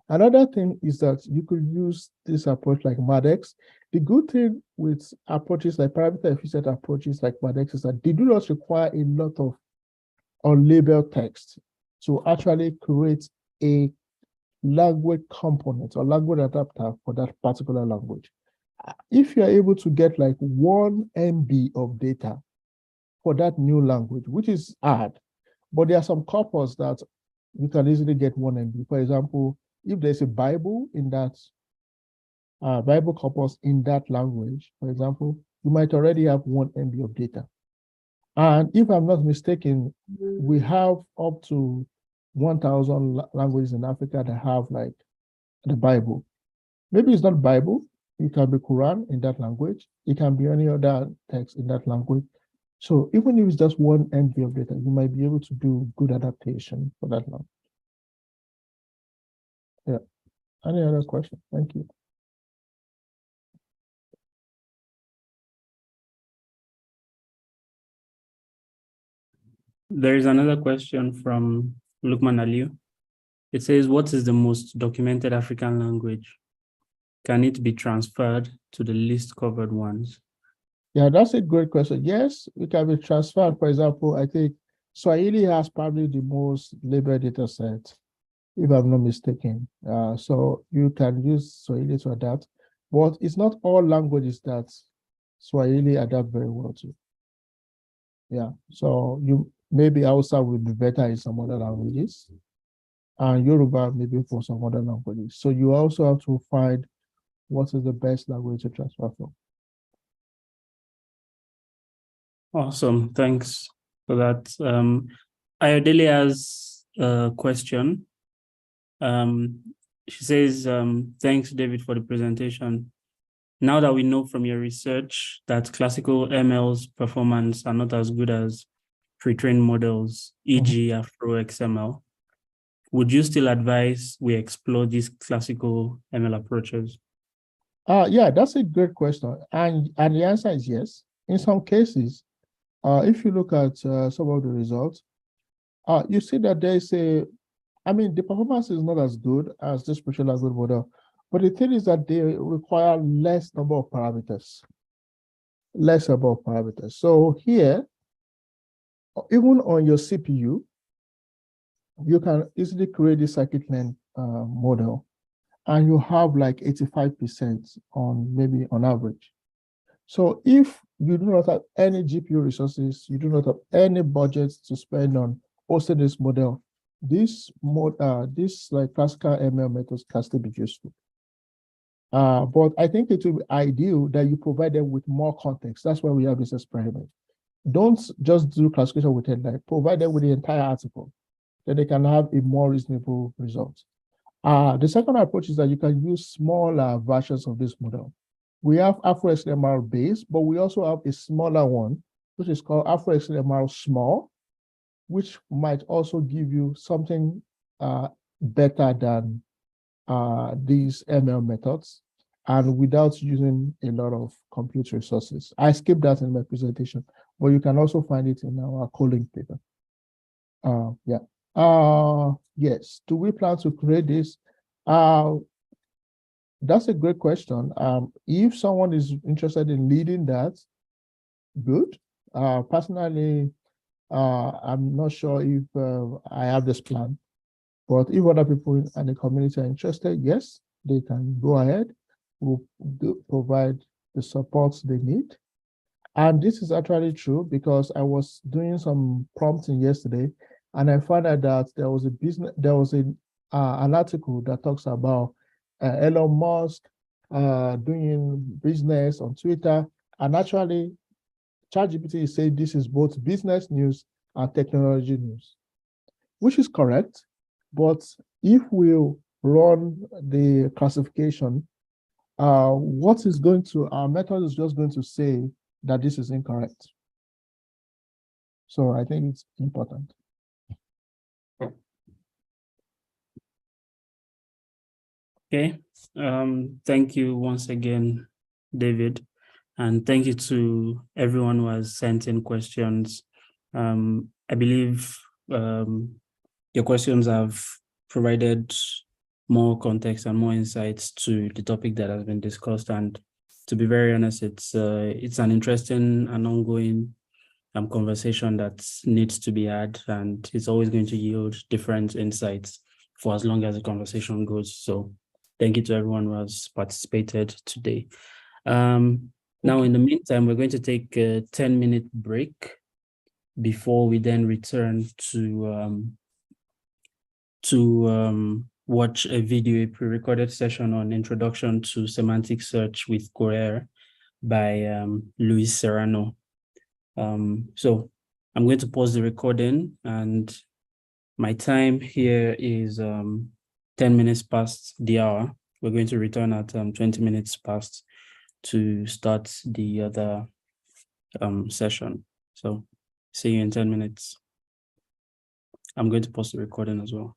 Another thing is that you could use this approach like MADEX. The good thing with approaches like parameter efficient approaches like MADEX is that they do not require a lot of unlabeled text to actually create a language component or language adapter for that particular language. If you're able to get like 1 MB of data for that new language, which is hard, but there are some corpus that you can easily get 1 MB. For example, if there's a Bible in that Bible corpus in that language, for example, you might already have 1 MB of data. And if I'm not mistaken, we have up to 1,000 languages in Africa that have like the Bible. Maybe it's not Bible, it can be Quran in that language, it can be any other text in that language. So even if it's just 1 MB of data, you might be able to do good adaptation for that language. Yeah. Any other question? Thank you. There is another question from Lukman Aliu. It says, what is the most documented African language? Can it be transferred to the least covered ones? Yeah, that's a great question. Yes, it can be transferred. For example, I think Swahili has probably the most labeled data set. if I'm not mistaken. So you can use Swahili to adapt, but it's not all languages that Swahili adapt very well to. Yeah, so you maybe Hausa will be better in some other languages, and Yoruba maybe for some other languages. So you also have to find what is the best language to transfer from. Awesome. Thanks for that. Ayodele has a question. She says, thanks, David, for the presentation. Now that we know from your research that classical ML's performance are not as good as pre-trained models, e.g. Afro XML, would you still advise we explore these classical ML approaches? Yeah, that's a great question. And the answer is yes. In some cases, if you look at some of the results, you see that the performance is not as good as this special language model, but the thing is that they require less number of parameters. So here, even on your CPU, you can easily create this scikit-learn model, and you have like 85% on average. So if you do not have any GPU resources, you do not have any budget to spend on hosting this model, this like classical ML methods can still be useful. But I think it will be ideal that you provide them with more context. That's why we have this experiment. Don't just do classification with headline, provide them with the entire article, then they can have a more reasonable result. The second approach is that you can use smaller versions of this model. We have AfroXMR base, but we also have a smaller one, which is called AfroXMR small, which might also give you something better than these ML methods, and without using a lot of compute resources. I skipped that in my presentation, but you can also find it in our Colink paper. Yeah. Yes. Do we plan to create this? That's a great question. If someone is interested in leading that, good. Personally, I'm not sure if I have this plan, but if other people in the community are interested, yes, they can go ahead. We'll provide the support they need. And this is actually true because I was doing some prompting yesterday, and I found out that there was an article that talks about Elon Musk doing business on Twitter, and actually, ChatGPT is saying this is both business news and technology news, which is correct. But if we run the classification, our method is just going to say that this is incorrect. So I think it's important. Okay. Thank you once again, David. And thank you to everyone who has sent in questions. I believe your questions have provided more context and more insights to the topic that has been discussed. And to be very honest, it's an interesting and ongoing conversation that needs to be had, and it's always going to yield different insights for as long as the conversation goes. So thank you to everyone who has participated today. Now, in the meantime, we're going to take a 10-minute break before we then return to watch a video, a pre-recorded session on Introduction to Semantic Search with Cohere by Luis Serrano. So I'm going to pause the recording, and my time here is 10 minutes past the hour. We're going to return at 20 minutes past to start the other session. So see you in 10 minutes. I'm going to pause the recording as well.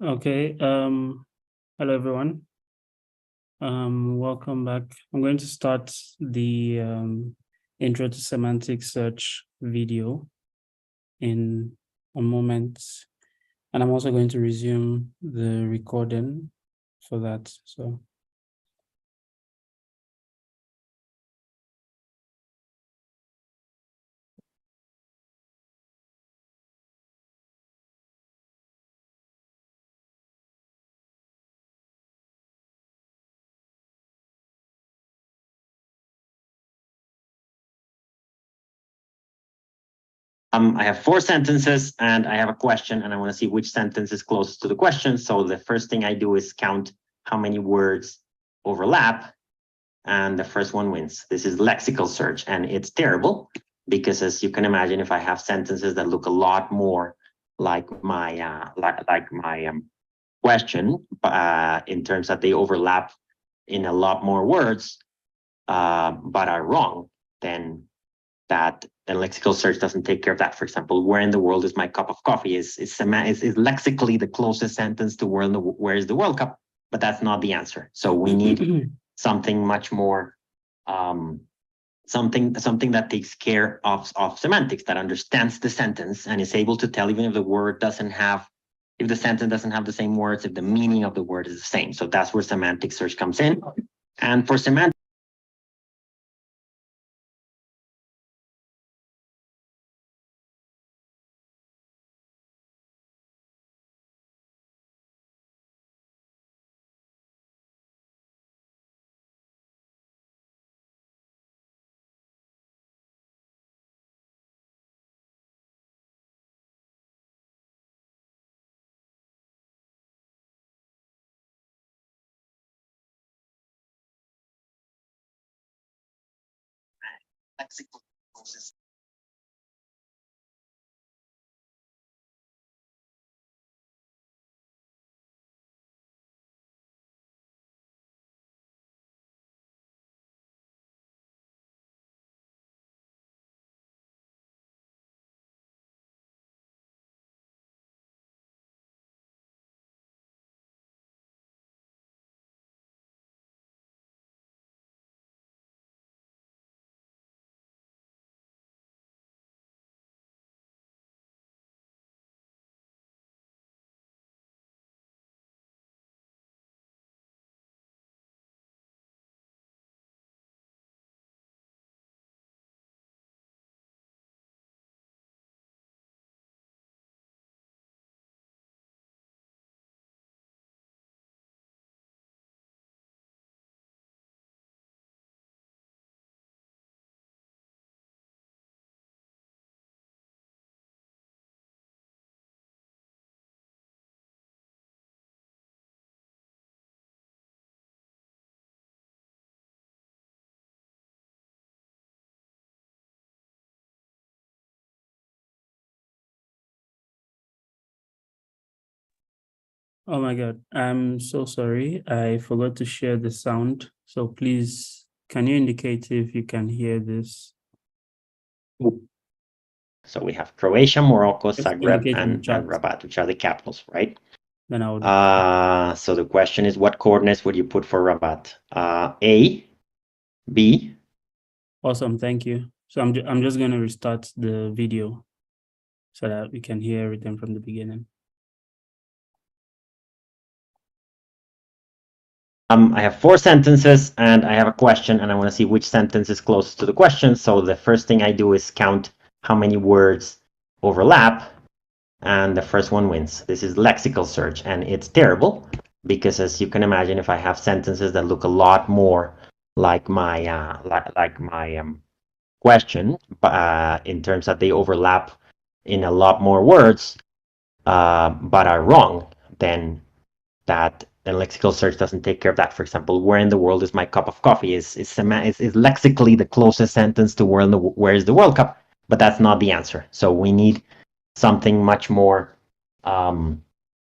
Okay. Hello everyone. Welcome back. I'm going to start the intro to semantic search video in a moment. And I'm also going to resume the recording for that. So I have 4 sentences and I have a question and I want to see which sentence is closest to the question. So the first thing I do is count how many words overlap and the first one wins. This is lexical search and it's terrible because, as you can imagine, if I have sentences that look a lot more like my question in terms that they overlap in a lot more words but are wrong, then that the lexical search doesn't take care of that. For example, where in the world is my cup of coffee is lexically the closest sentence to where is the World Cup, but that's not the answer. So we need something much more, something that takes care of semantics, that understands the sentence and is able to tell even if the word doesn't have, if the sentence doesn't have the same words, if the meaning of the word is the same. So that's where semantic search comes in. And for semantic, lexical process. oh my God, I'm so sorry. I forgot to share the sound. So please, can you indicate if you can hear this? So we have Croatia, Morocco, Just Zagreb, indicate in the and chat. Rabat, which are the capitals, right? Then I would. So the question is, what coordinates would you put for Rabat? A, B. Awesome, thank you. So I'm just going to restart the video so that we can hear everything from the beginning. I have 4 sentences and I have a question and I want to see which sentence is closest to the question. So the first thing I do is count how many words overlap and the first one wins. This is lexical search and it's terrible because, as you can imagine, if I have sentences that look a lot more like my question in terms that they overlap in a lot more words but are wrong, then that the lexical search doesn't take care of that. For example, where in the world is my cup of coffee is lexically the closest sentence to where is the World Cup, but that's not the answer. So we need something much more,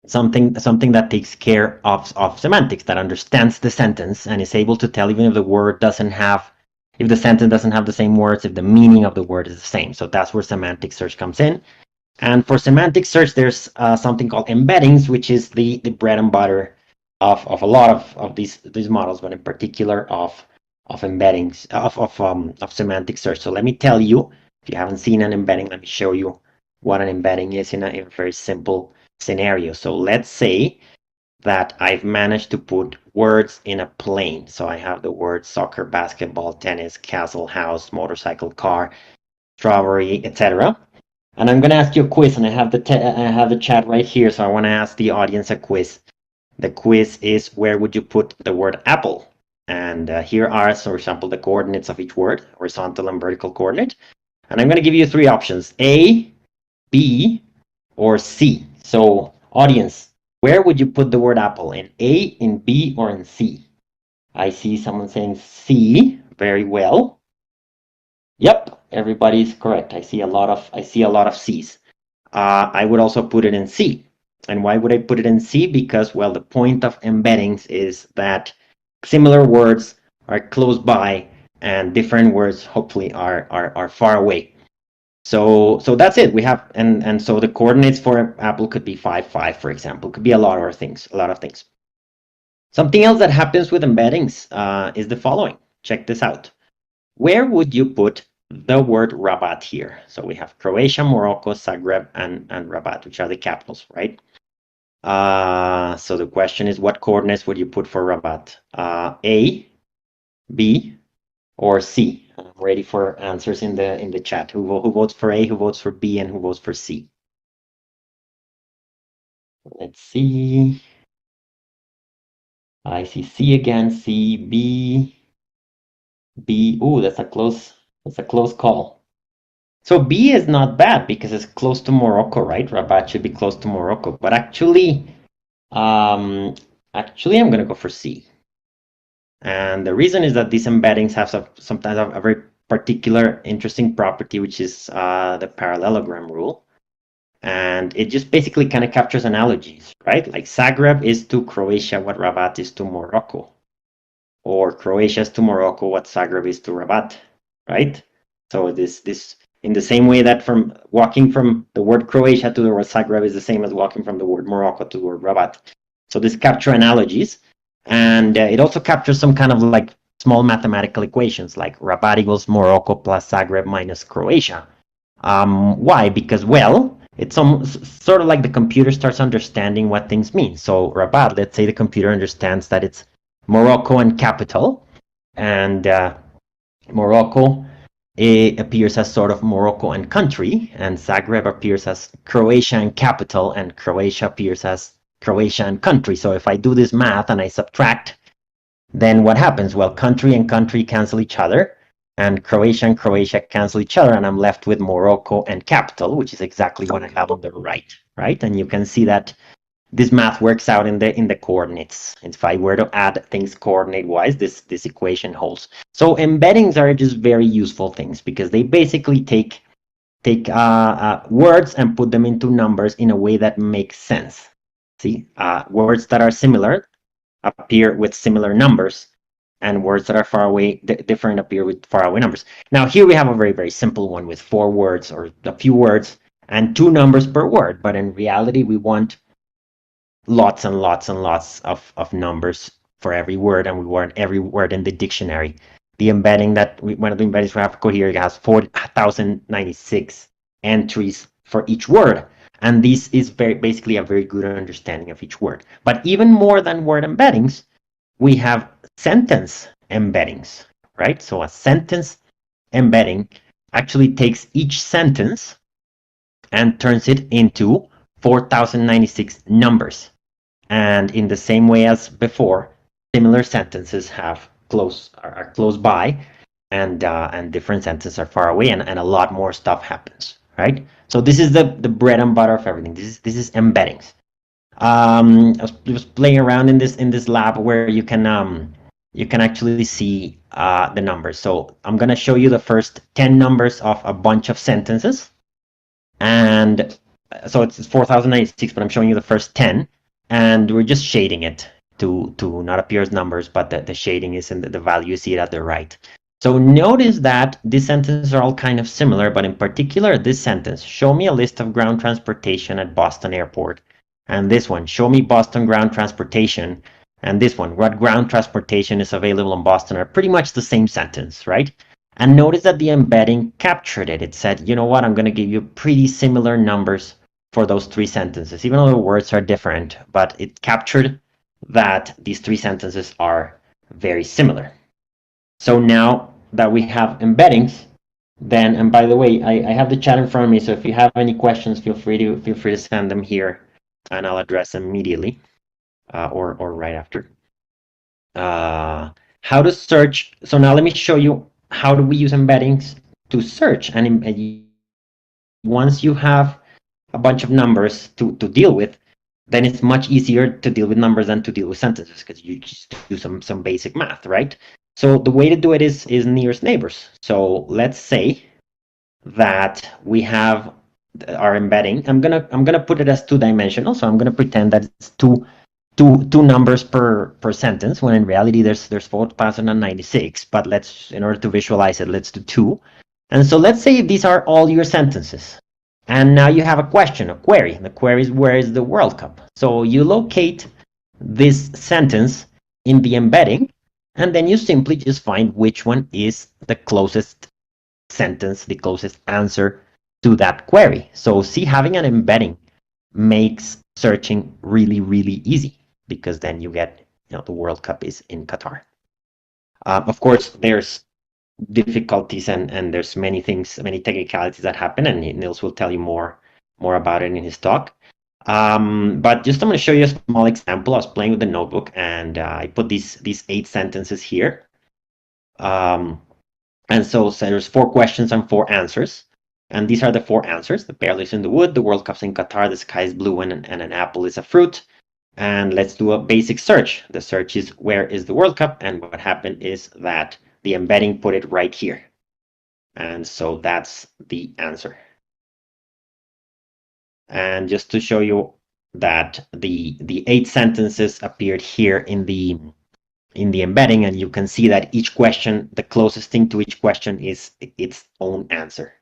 something that takes care of semantics, that understands the sentence and is able to tell even if the word doesn't have, if the sentence doesn't have the same words, if the meaning of the word is the same. So that's where semantic search comes in. And for semantic search, there's something called embeddings, which is the bread and butter of a lot of these models, but in particular of embeddings of semantic search. So let me tell you, if you haven't seen an embedding, let me show you what an embedding is in a very simple scenario. So let's say that I've managed to put words in a plane. So I have the words soccer, basketball, tennis, castle, house, motorcycle, car, strawberry, etc. And I'm going to ask you a quiz, and I have the chat right here. So I want to ask the audience a quiz. The quiz is, where would you put the word apple? And here are, so for example, the coordinates of each word, horizontal and vertical coordinate. And I'm going to give you three options: A, B, or C. So audience, where would you put the word apple? In A, in B, or in C? I see someone saying C. Very well. Yep, everybody's correct. I see a lot of C's. I would also put it in C. And why would I put it in C? Because, well, the point of embeddings is that similar words are close by and different words hopefully are far away. So that's it. We have and so the coordinates for Apple could be 5, 5, for example. Could be a lot of things. Something else that happens with embeddings is the following. Check this out. Where would you put the word Rabat here? So we have Croatia, Morocco, Zagreb, and Rabat, which are the capitals, right? So the question is, what coordinates would you put for Rabat? A, B, or C? I'm ready for answers in the chat. Who votes for A, who votes for B, and who votes for C? Let's see. I see C again. C, B, B. Ooh, that's a close call. So B is not bad because it's close to Morocco, right? Rabat should be close to Morocco. But actually, I'm gonna go for C. And the reason is that these embeddings have sometimes a very particular interesting property, which is the parallelogram rule. And it just basically kind of captures analogies, right? Like Zagreb is to Croatia what Rabat is to Morocco. Or Croatia is to Morocco what Zagreb is to Rabat, right? So this in the same way that from walking from the word Croatia to the word Zagreb is the same as walking from the word Morocco to the word Rabat. So this capture analogies, and it also captures some kind of like small mathematical equations, like Rabat equals Morocco plus Zagreb minus Croatia. Why? Because, well, it's sort of like the computer starts understanding what things mean. So Rabat, let's say the computer understands that it's Morocco and capital, and Morocco, it appears as sort of Morocco and country, and Zagreb appears as Croatia and capital, and Croatia appears as Croatia and country. So if I do this math and I subtract, then what happens? Well, country and country cancel each other, and Croatia cancel each other, and I'm left with Morocco and capital, which is exactly what I have on the right? And you can see that this math works out in the coordinates. If I were to add things coordinate-wise, this equation holds. So embeddings are just very useful things because they basically take words and put them into numbers in a way that makes sense. See, words that are similar appear with similar numbers, and words that are far away, different, appear with far away numbers. Now here we have a very, very simple one with 4 words or a few words and 2 numbers per word. But in reality, we want lots and lots and lots of numbers for every word, and we want every word in the dictionary. The embedding one of the embeddings we have Cohere has 4,096 entries for each word. And this is basically a very good understanding of each word. But even more than word embeddings, we have sentence embeddings, right? So a sentence embedding actually takes each sentence and turns it into 4,096 numbers. And in the same way as before, similar sentences are close by, and different sentences are far away, and a lot more stuff happens, right? So this is the bread and butter of everything. This is embeddings. I was playing around in this lab where you can actually see the numbers. So I'm gonna show you the first 10 numbers of a bunch of sentences, and so it's 4,096, but I'm showing you the first 10. And we're just shading it to not appear as numbers, but the shading is in the value you see it at the right. So notice that these sentences are all kind of similar, but in particular this sentence, show me a list of ground transportation at Boston Airport. And this one, show me Boston ground transportation. And this one, what ground transportation is available in Boston, are pretty much the same sentence, right? And notice that the embedding captured it. It said, you know what, I'm going to give you pretty similar numbers for those three sentences, even though the words are different, but it captured that these three sentences are very similar. So now that we have embeddings, then, and by the way, I have the chat in front of me, so if you have any questions, feel free to send them here, and I'll address them immediately, or right after. How to search. So now let me show you how do we use embeddings to search. And once you have a bunch of numbers to deal with, then it's much easier to deal with numbers than to deal with sentences, because you just do some basic math, right? So the way to do it is nearest neighbors. So let's say that we have our embedding. I'm gonna put it as two-dimensional. So I'm gonna pretend that it's two numbers per sentence, when in reality there's 4,096. But let's, in order to visualize it, let's do two. And so let's say these are all your sentences. And now you have a question, a query. The query is, where is the World Cup? So you locate this sentence in the embedding, and then you simply just find which one is the closest sentence, the closest answer to that query. So see, having an embedding makes searching really, really easy, because then you get, the World Cup is in Qatar. Of course, there's difficulties and there's many things, many technicalities that happen, and Nils will tell you more about it in his talk. But just I'm going to show you a small example. I was playing with the notebook, and I put these 8 sentences here. And so there's 4 questions and 4 answers. And these are the 4 answers. The bear lives in the wood, the World Cup's in Qatar, the sky is blue, and an apple is a fruit. And let's do a basic search. The search is, where is the World Cup? And what happened is that the embedding put it right here. And so that's the answer. And just to show you that the 8 sentences appeared here in the embedding, and you can see that each question, the closest thing to each question is its own answer.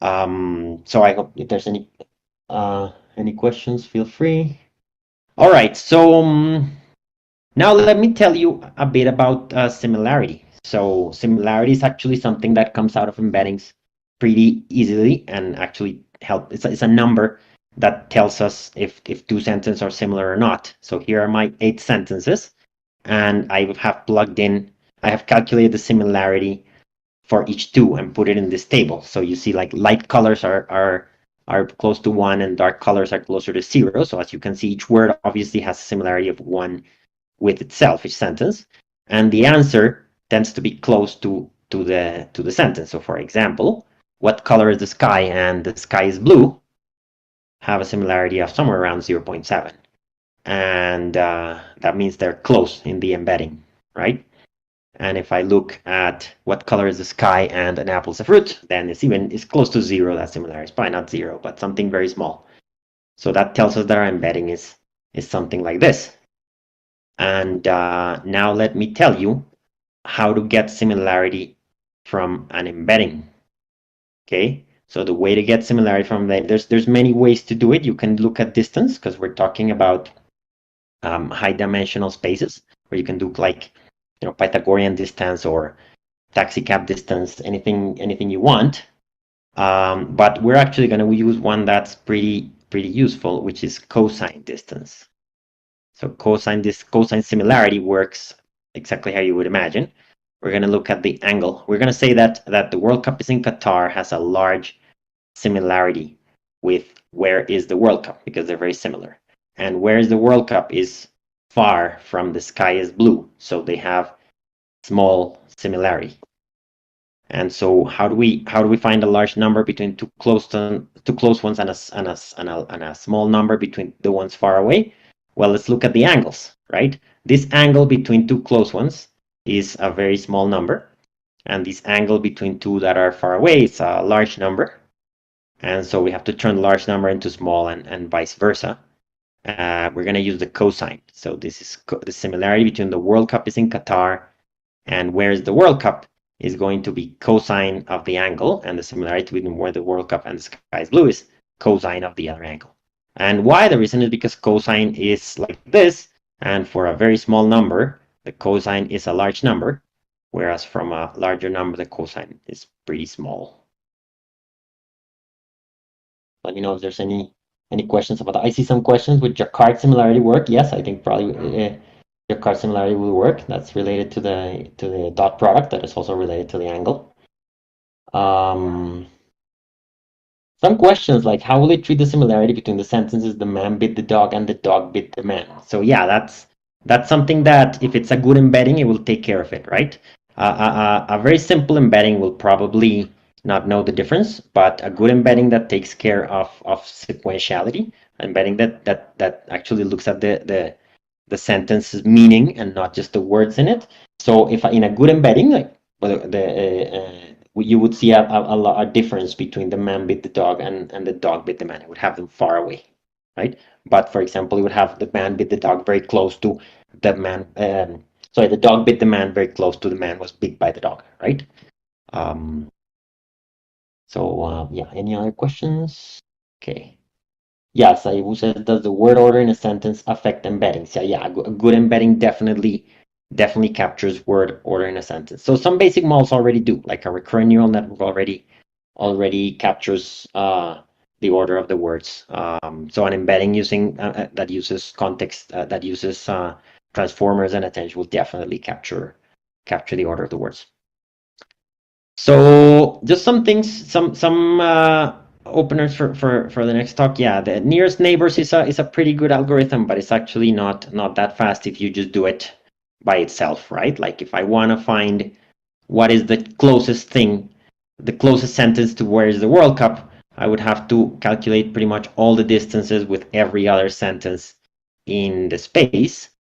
So I hope if there's any questions, feel free. All right, so now let me tell you a bit about similarity. So similarity is actually something that comes out of embeddings pretty easily, and actually it's a number that tells us if 2 sentences are similar or not. So here are my 8 sentences, and I have calculated the similarity for each 2 and put it in this table. So you see, like, light colors are close to 1 and dark colors are closer to 0. So as you can see, each word obviously has a similarity of 1 with itself, each sentence, and the answer tends to be close to the sentence. So for example, what color is the sky? And the sky is blue, have a similarity of somewhere around 0.7. And that means they're close in the embedding, right? And if I look at what color is the sky and an apple is a fruit, then it's close to 0. That similarity is probably not 0, but something very small. So that tells us that our embedding is something like this. And now let me tell you how to get similarity from an embedding. Okay, so the way to get similarity from there's many ways to do it. You can look at distance, because we're talking about high dimensional spaces, where you can do, like, Pythagorean distance or taxi cab distance, anything you want. But we're actually going to use one that's pretty useful, which is cosine distance. So cosine similarity works exactly how you would imagine. We're going to look at the angle. We're going to say that the World Cup is in Qatar has a large similarity with where is the World Cup, because they're very similar. And where is the World Cup is far from the sky is blue, so they have small similarity. And so how do we find a large number between two close ones and a small number between the ones far away? Well, let's look at the angles, right? This angle between 2 close ones is a very small number, and this angle between 2 that are far away is a large number. And so we have to turn large number into small, and vice versa. We're going to use the cosine. So this is the similarity between the World Cup is in Qatar and where is the World Cup. is going to be cosine of the angle, and the similarity between where the World Cup and the sky is blue is cosine of the other angle. And why? The reason is because cosine is like this, and for a very small number, the cosine is a large number, whereas from a larger number, the cosine is pretty small. Let me know if there's any questions about that. I see some questions. Would Jacquard similarity work? Yes, I think probably Jacquard similarity will work. That's related to the dot product. That is also related to the angle. Some questions like, how will it treat the similarity between the sentences "the man bit the dog" and "the dog bit the man"? So yeah, that's something that if it's a good embedding, it will take care of it, right? A very simple embedding will probably not know the difference, but a good embedding that takes care of sequentiality, embedding that actually looks at the sentence's meaning and not just the words in it. So if in a good embedding, like you would see a difference between "the man bit the dog" and "the dog bit the man." It would have them far away, right? But for example, it would have "the man bit the dog" very close to the man. Sorry, "the dog bit the man" very close to "the man was bit by the dog," right? Yeah. Any other questions? Okay. Yes, I will say, does the word order in a sentence affect embeddings? Yeah, a good embedding definitely captures word order in a sentence. So some basic models already do, like a recurrent neural network already captures the order of the words. So an embedding using that uses context, that uses transformers and attention will definitely capture the order of the words. So just some things, some openers for the next talk. Yeah, the nearest neighbors is a pretty good algorithm, but it's actually not that fast if you just do it by itself, right? Like if I want to find what is the closest thing, the closest sentence to "where is the World Cup," I would have to calculate pretty much all the distances with every other sentence in the space.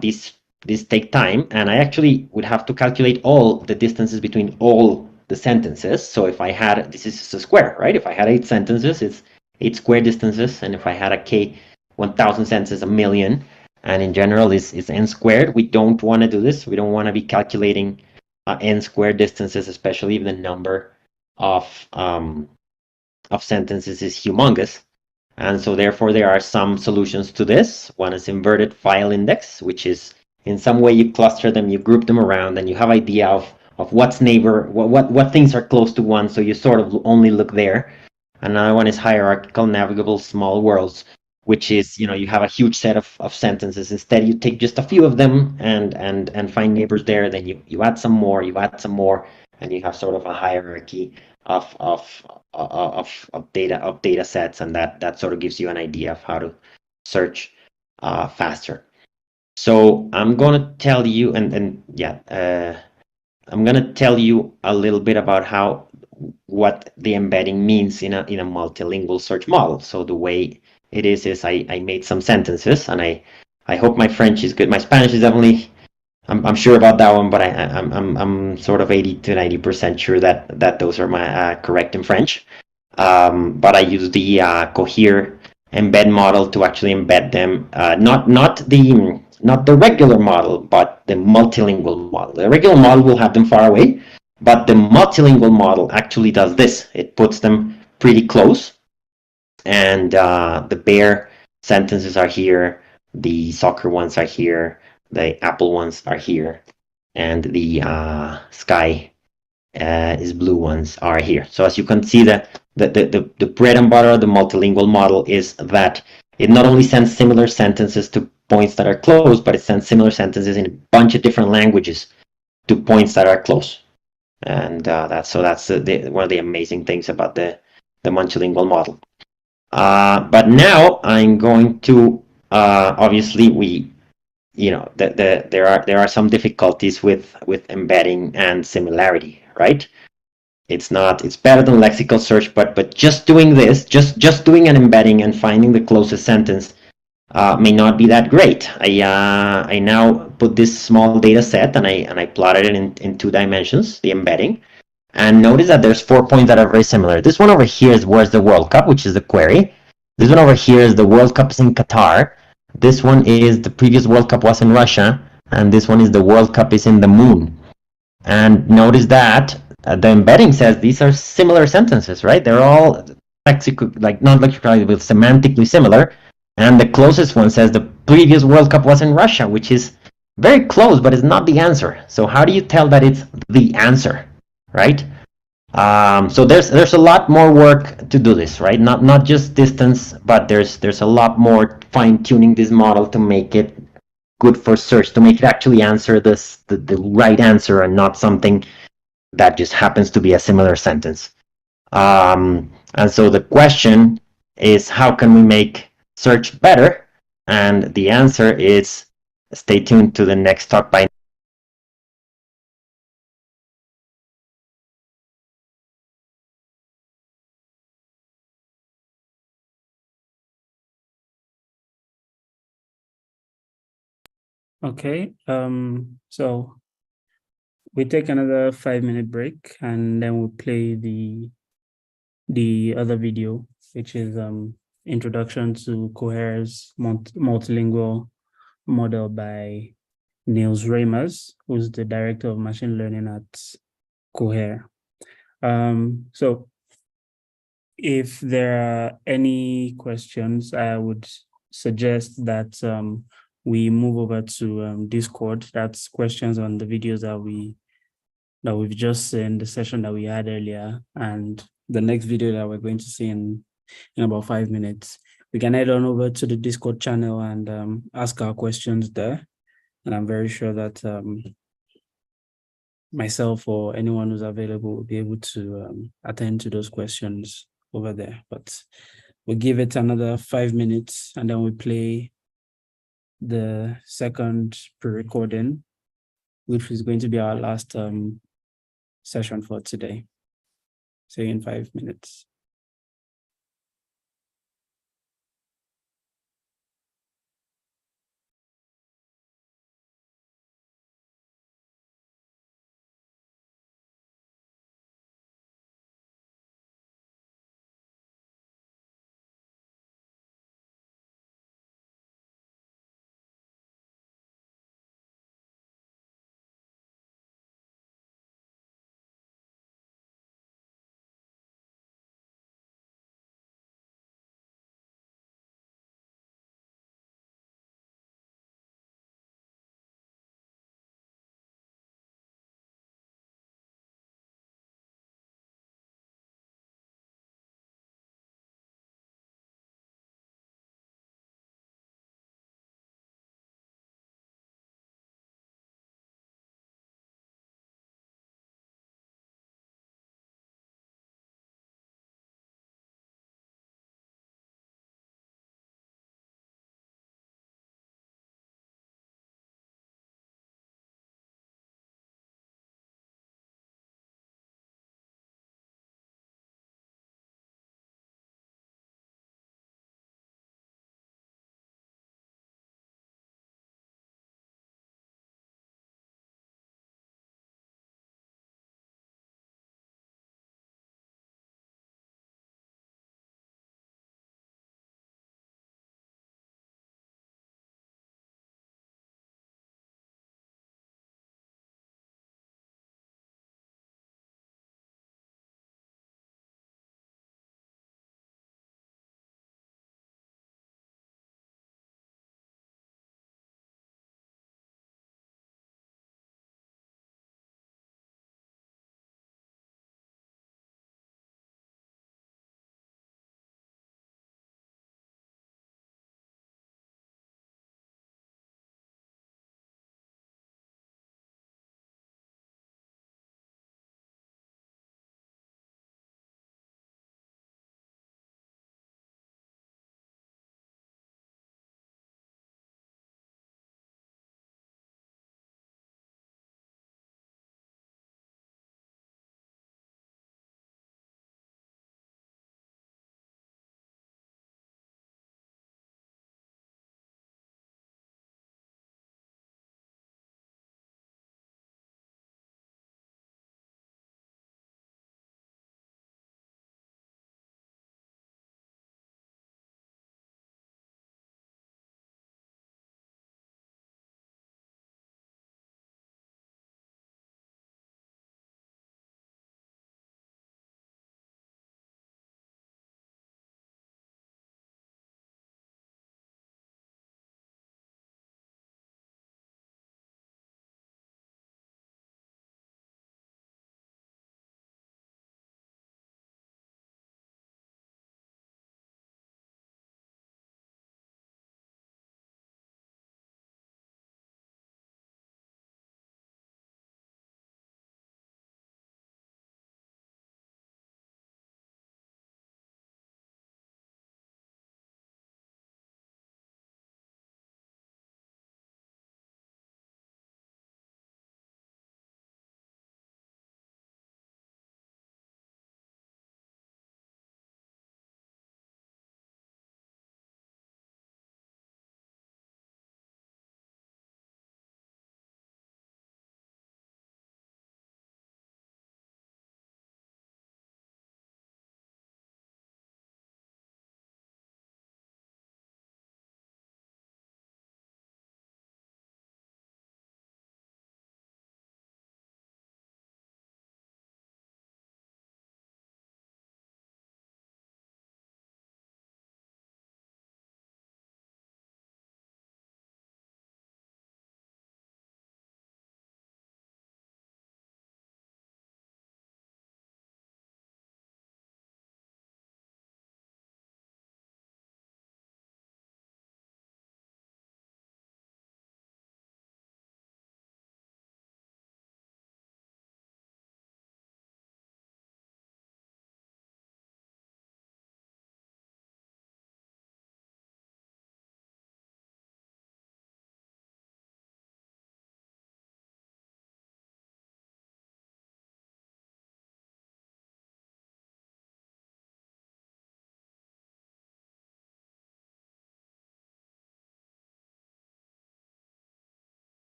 This take time, and I actually would have to calculate all the distances between all the sentences. So if I had, this is a square, right? If I had 8 sentences, it's 8 square distances, and if I had a k 1000 sentences, a million, and in general is n squared. We don't want to do this. We don't want to be calculating n squared distances, especially if the number of sentences is humongous. And so therefore there are some solutions to this. One is inverted file index, which is in some way you cluster them, you group them around, and you have idea of what's neighbor, what things are close to one, so you sort of only look there. Another one is hierarchical navigable small worlds, which is, you have a huge set of sentences. Instead, you take just a few of them and find neighbors there. Then you add some more, and you have sort of a hierarchy of data sets, and that sort of gives you an idea of how to search faster. So I'm gonna tell you, I'm gonna tell you a little bit about what the embedding means in a multilingual search model. So the way it is I made some sentences, and I hope my French is good. My Spanish is definitely, I'm sure about that one, but I'm sort of 80 to 90% sure that those are my correct in French. But I use the Cohere embed model to actually embed them, not the regular model, but the multilingual model. The regular model will have them far away, but the multilingual model actually does this. It puts them pretty close, and the bear sentences are here, the soccer ones are here, the apple ones are here, and the sky is blue ones are here. So as you can see, the bread and butter of the multilingual model is that it not only sends similar sentences to points that are close, but it sends similar sentences in a bunch of different languages to points that are close. And that's one of the amazing things about the multilingual model. But now I'm going to obviously there are some difficulties with embedding and similarity, right? It's better than lexical search, but just doing this, just doing an embedding and finding the closest sentence may not be that great. I now put this small data set and I plotted it in 2 dimensions, the embedding, and notice that there's 4 points that are very similar. This one over here is "where's the World Cup," which is the query. This one over here is "the World Cup is in Qatar." This one is "the previous World Cup was in Russia," and this one is "the World Cup is in the moon." And notice that the embedding says these are similar sentences, right? They're all not lexically, but semantically similar. And the closest one says the previous World Cup was in Russia, which is very close, but it's not the answer. So how do you tell that it's the answer, right? So there's a lot more work to do this, right? Not just distance, but there's a lot more fine tuning this model to make it good for search, to make it actually answer the right answer and not something that just happens to be a similar sentence. And so the question is, how can we make search better? And the answer is, stay tuned to the next talk by Okay, so we take another 5-minute break and then we'll play the other video, which is introduction to Cohere's multilingual model by Niels Reimers, who's the director of machine learning at Cohere. So if there are any questions, I would suggest that we move over to Discord. That's questions on the videos that we've just seen, the session that we had earlier, and the next video that we're going to see in about 5 minutes. We can head on over to the Discord channel and ask our questions there. And I'm very sure that myself or anyone who's available will be able to attend to those questions over there. But we'll give it another 5 minutes and then we play the second pre-recording, which is going to be our last session for today. See you in 5 minutes.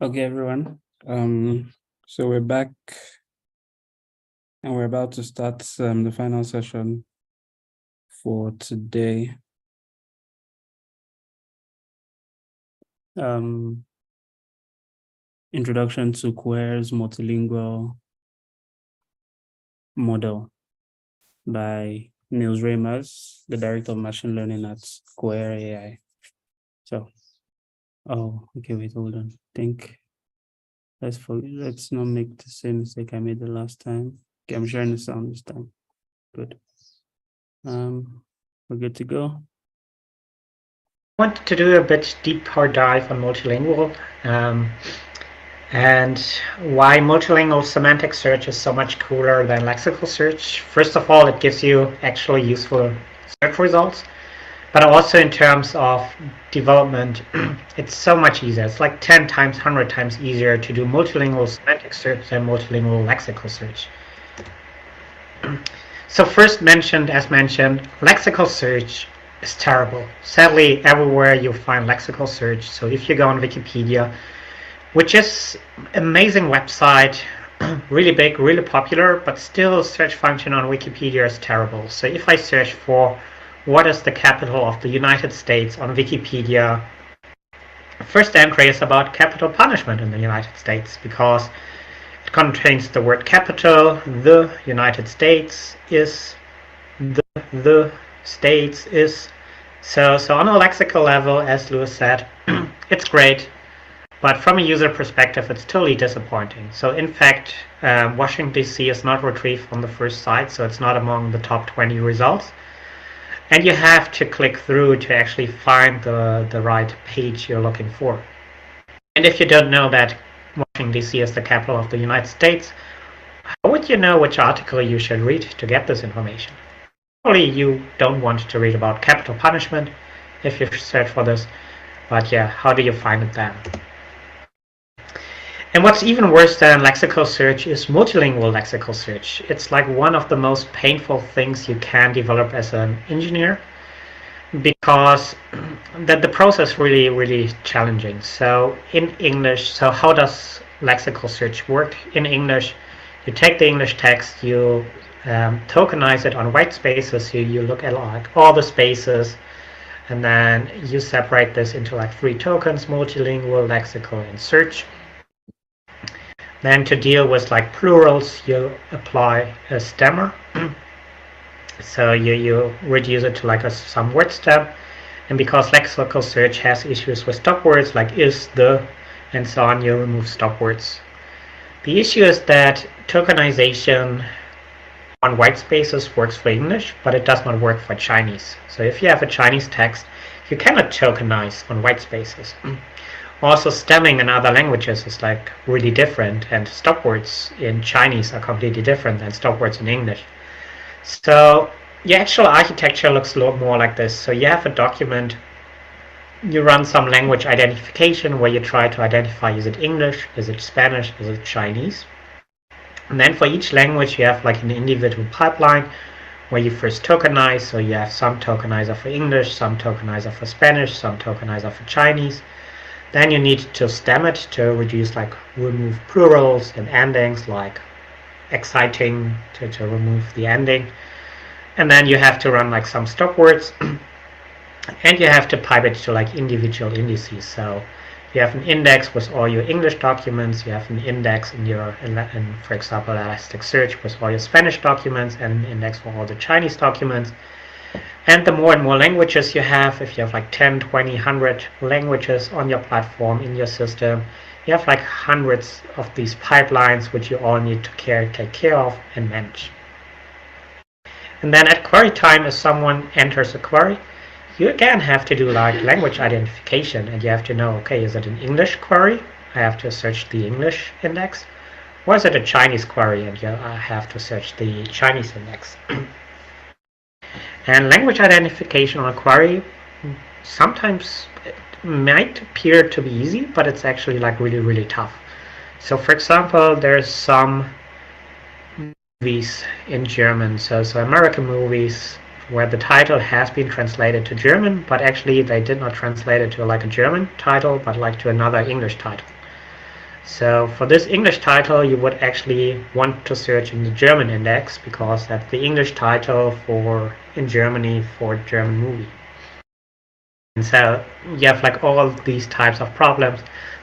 Okay, everyone. So we're back and we're about to start the final session for today. Introduction to Cohere's multilingual model by Niels Reimers, the director of machine learning at Cohere AI. So, okay, wait, hold on. Let's not make the same mistake I made the last time. Okay, I'm sharing the sound this time. Good. We're good to go. I wanted to do a bit deeper dive on multilingual and why multilingual semantic search is so much cooler than lexical search. First of all, it gives you actually useful search results, but also in terms of development, it's so much easier. It's like 10 times, 100 times easier to do multilingual semantic search than multilingual lexical search. So first mentioned, lexical search is terrible. Sadly, everywhere you find lexical search. So if you go on Wikipedia, which is an amazing website, really big, really popular, but still search function on Wikipedia is terrible. So if I search for what is the capital of the United States on Wikipedia, first entry is about capital punishment in the United States because it contains the word capital. The United States is the States is. So on a lexical level, as Lewis said, it's great, but from a user perspective, it's totally disappointing. So in fact, Washington DC is not retrieved from the first site, so it's not among the top 20 results. And you have to click through to actually find the right page you're looking for. And if you don't know that Washington DC is the capital of the United States, how would you know which article you should read to get this information? Probably you don't want to read about capital punishment if you search for this, but yeah, how do you find it then? And what's even worse than lexical search is multilingual lexical search. It's like one of the most painful things you can develop as an engineer because the process really, really challenging. So in English, so how does lexical search work? In English, you take the English text, you tokenize it on white spaces. You look at like all the spaces, and then you separate this into like 3 tokens: multilingual, lexical, and search. Then to deal with like plurals, you apply a stemmer. So you reduce it to like some word stem. And because lexical search has issues with stop words like is, the, and so on, you remove stop words. The issue is that tokenization on white spaces works for English, but it does not work for Chinese. So if you have a Chinese text, you cannot tokenize on white spaces. Also, stemming in other languages is like really different, and stop words in Chinese are completely different than stop words in English. So the actual architecture looks a lot more like this. So you have a document, you run some language identification where you try to identify, is it English, is it Spanish, is it Chinese? And then for each language, you have like an individual pipeline where you first tokenize. So you have some tokenizer for English, some tokenizer for Spanish, some tokenizer for Chinese. Then you need to stem it to reduce, like remove plurals and endings, like exciting to remove the ending. And then you have to run like some stop words. And you have to pipe it to like individual indices. So you have an index with all your English documents, you have an index in your, for example, Elasticsearch with all your Spanish documents, and an index for all the Chinese documents. And the more and more languages you have, if you have like 10, 20, 100 languages on your platform, in your system, you have like hundreds of these pipelines which you all need to take care of and manage. And then at query time, if someone enters a query, you again have to do like language identification, and you have to know, okay, is it an English query? I have to search the English index. Or is it a Chinese query, and I have to search the Chinese index? And language identification on a query sometimes it might appear to be easy, but it's actually like really, really tough. So for example, there's some movies in German, so American movies where the title has been translated to German, but actually they did not translate it to like a German title, but like to another English title. So for this English title, you would actually want to search in the German index, because that's the English title in Germany for German movie. And so you have like all these types of problems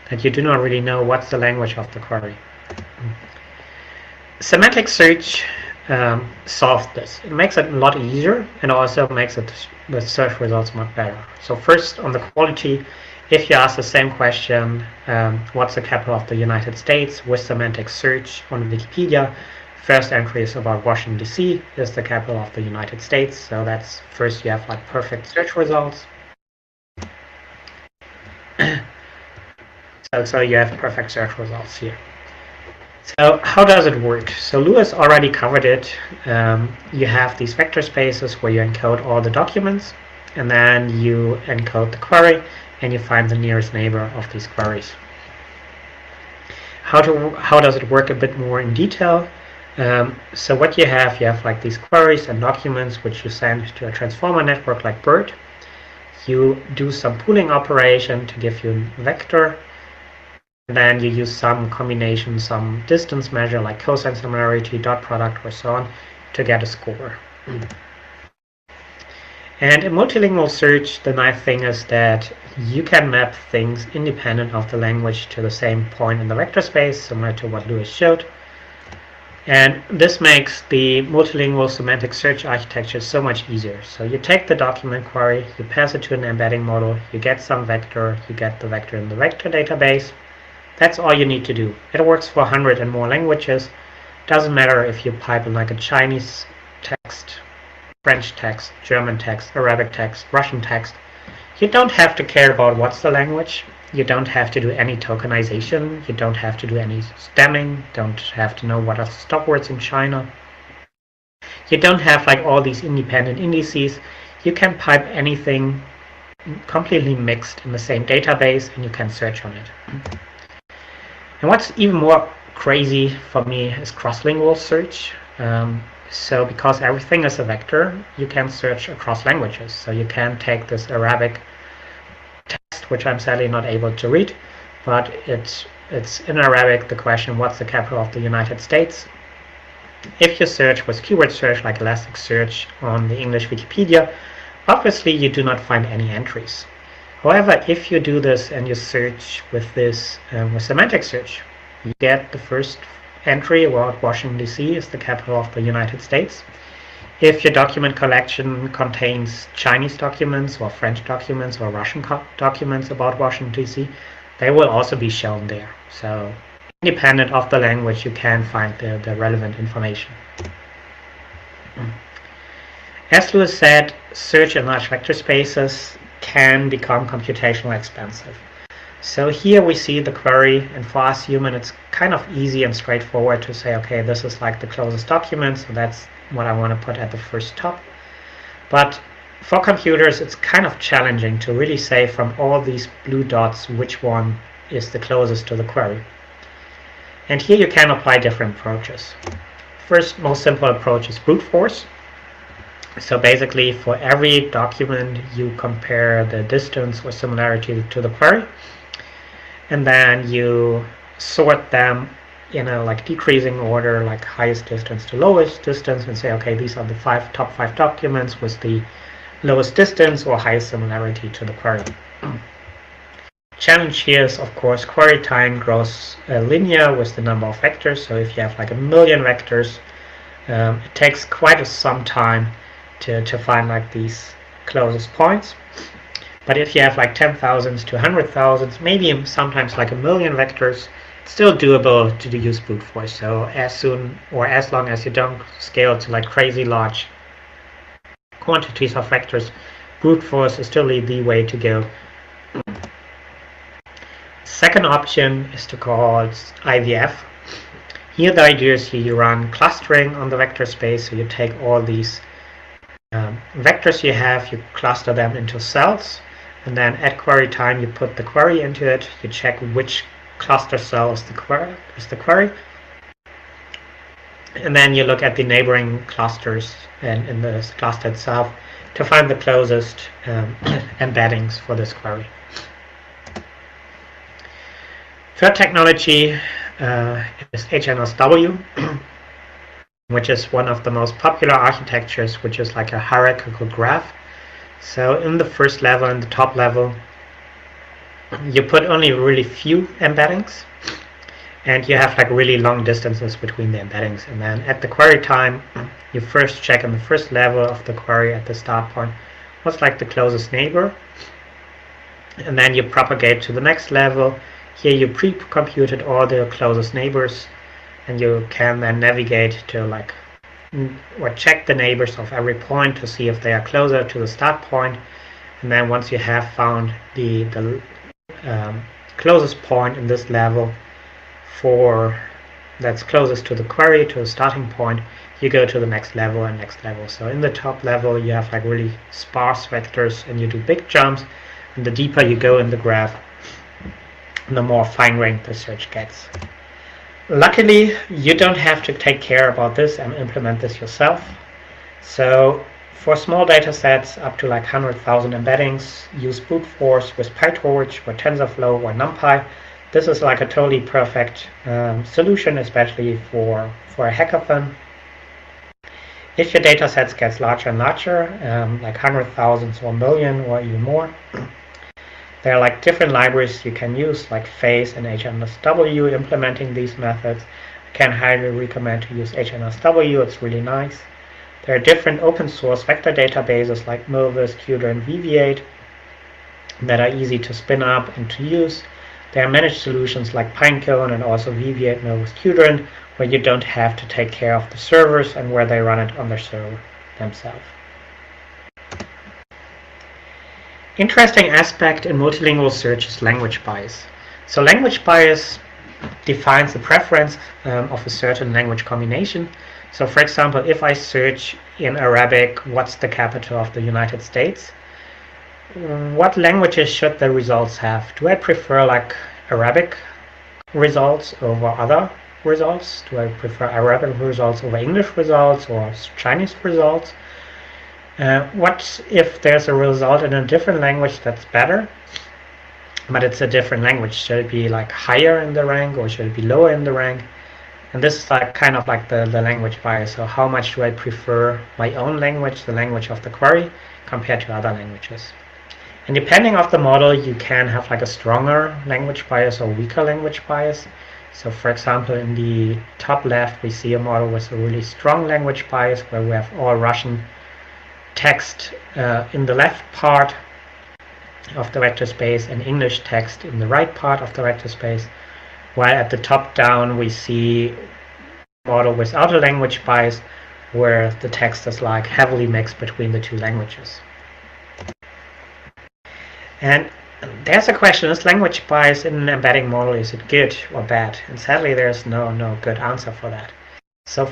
that you do not really know what's the language of the query. Semantic search solves this. It makes it a lot easier, and also makes the search results much better. So first, on the quality, if you ask the same question, what's the capital of the United States, with semantic search on Wikipedia, first entry is about Washington DC is the capital of the United States. So that's first, you have like perfect search results. So you have perfect search results here. So how does it work? So Lewis already covered it. You have these vector spaces where you encode all the documents, and then you encode the query, and you find the nearest neighbor of these queries. How does it work a bit more in detail? So what you have like these queries and documents which you send to a transformer network like BERT. You do some pooling operation to give you a vector. And then you use some combination, some distance measure like cosine similarity, dot product, or so on to get a score. And in multilingual search, the nice thing is that you can map things independent of the language to the same point in the vector space, similar to what Lewis showed. And this makes the multilingual semantic search architecture so much easier. So you take the document query, you pass it to an embedding model, you get some vector, you get the vector in the vector database. That's all you need to do. It works for 100 and more languages. Doesn't matter if you pipe in like a Chinese text, French text, German text, Arabic text, Russian text. You don't have to care about what's the language. You don't have to do any tokenization. You don't have to do any stemming. Don't have to know what are stop words in China. You don't have like all these independent indices. You can pipe anything completely mixed in the same database, and you can search on it. And what's even more crazy for me is cross-lingual search. So because everything is a vector, you can search across languages. So you can take this Arabic text, which I'm sadly not able to read, but it's in Arabic, the question, what's the capital of the United States? If you search with keyword search like Elasticsearch on the English Wikipedia, obviously you do not find any entries. However, if you do this and you search with this with semantic search, you get the first entry about Washington DC is the capital of the United States. If your document collection contains Chinese documents or French documents or Russian documents about Washington DC, they will also be shown there. So independent of the language, you can find the relevant information. As Lewis said, search in large vector spaces can become computationally expensive. So here we see the query, and for us human, it's kind of easy and straightforward to say, okay, this is like the closest document, so that's what I want to put at the first top. But for computers, it's kind of challenging to really say from all these blue dots which one is the closest to the query. And here you can apply different approaches. First, most simple approach is brute force. So basically, for every document, you compare the distance or similarity to the query, and then you sort them in a like decreasing order, like highest distance to lowest distance, and say, okay, these are the top five documents with the lowest distance or highest similarity to the query. Challenge here is, of course, query time grows linear with the number of vectors. So if you have like 1 million vectors, it takes quite some time to find like these closest points. But if you have like 10,000s to 100,000s, maybe sometimes like 1 million vectors, it's still doable to use brute force. So as soon or as long as you don't scale to like crazy large quantities of vectors, brute force is still the way to go. Second option is to call IVF. Here the idea is you run clustering on the vector space, so you take all these vectors you have, you cluster them into cells, and then at query time you put the query into it, you check which cluster cell is the query, and then you look at the neighboring clusters and in the cluster itself to find the closest embeddings for this query. Third technology is HNSW, which is one of the most popular architectures, which is like a hierarchical graph. So in the first level and the top level, you put only really few embeddings, and you have like really long distances between the embeddings. And then at the query time, you first check in the first level of the query at the start point what's like the closest neighbor, and then you propagate to the next level. Here you pre-computed all the closest neighbors, and you can then navigate to like or check the neighbors of every point to see if they are closer to the start point. And then once you have found the closest point in this level that's closest to the query, to the starting point, you go to the next level and next level. So in the top level you have like really sparse vectors and you do big jumps, and the deeper you go in the graph, the more fine-grained the search gets. Luckily, you don't have to take care about this and implement this yourself. So for small data sets up to like 100,000 embeddings, use brute force with PyTorch or TensorFlow or NumPy. This is like a totally perfect solution, especially for a hackathon. If your data sets gets larger and larger, like 100,000 or a million or even more, there are like different libraries you can use, like Phase and HNSW implementing these methods. I can highly recommend to use HNSW, it's really nice. There are different open source vector databases like Milvus, Qdra, and VV8 that are easy to spin up and to use. There are managed solutions like Pinecone and also VV8, Milvus, Qdra, where you don't have to take care of the servers and where they run it on their server themselves. Interesting aspect in multilingual search is language bias. So language bias defines the preference of a certain language combination. So for example, if I search in Arabic, what's the capital of the United States? What languages should the results have? Do I prefer like Arabic results over other results? Do I prefer Arabic results over English results or Chinese results? What if there's a result in a different language that's better, but it's a different language? Should it be like higher in the rank or should it be lower in the rank? And this is like kind of like the language bias. So how much do I prefer my own language, the language of the query, compared to other languages? And depending on the model, you can have like a stronger language bias or weaker language bias. So for example, in the top left, we see a model with a really strong language bias where we have all Russian text in the left part of the vector space and English text in the right part of the vector space, while at the top down we see a model without a language bias where the text is like heavily mixed between the two languages. And there's a question, is language bias in an embedding model, is it good or bad? And sadly there's no good answer for that. So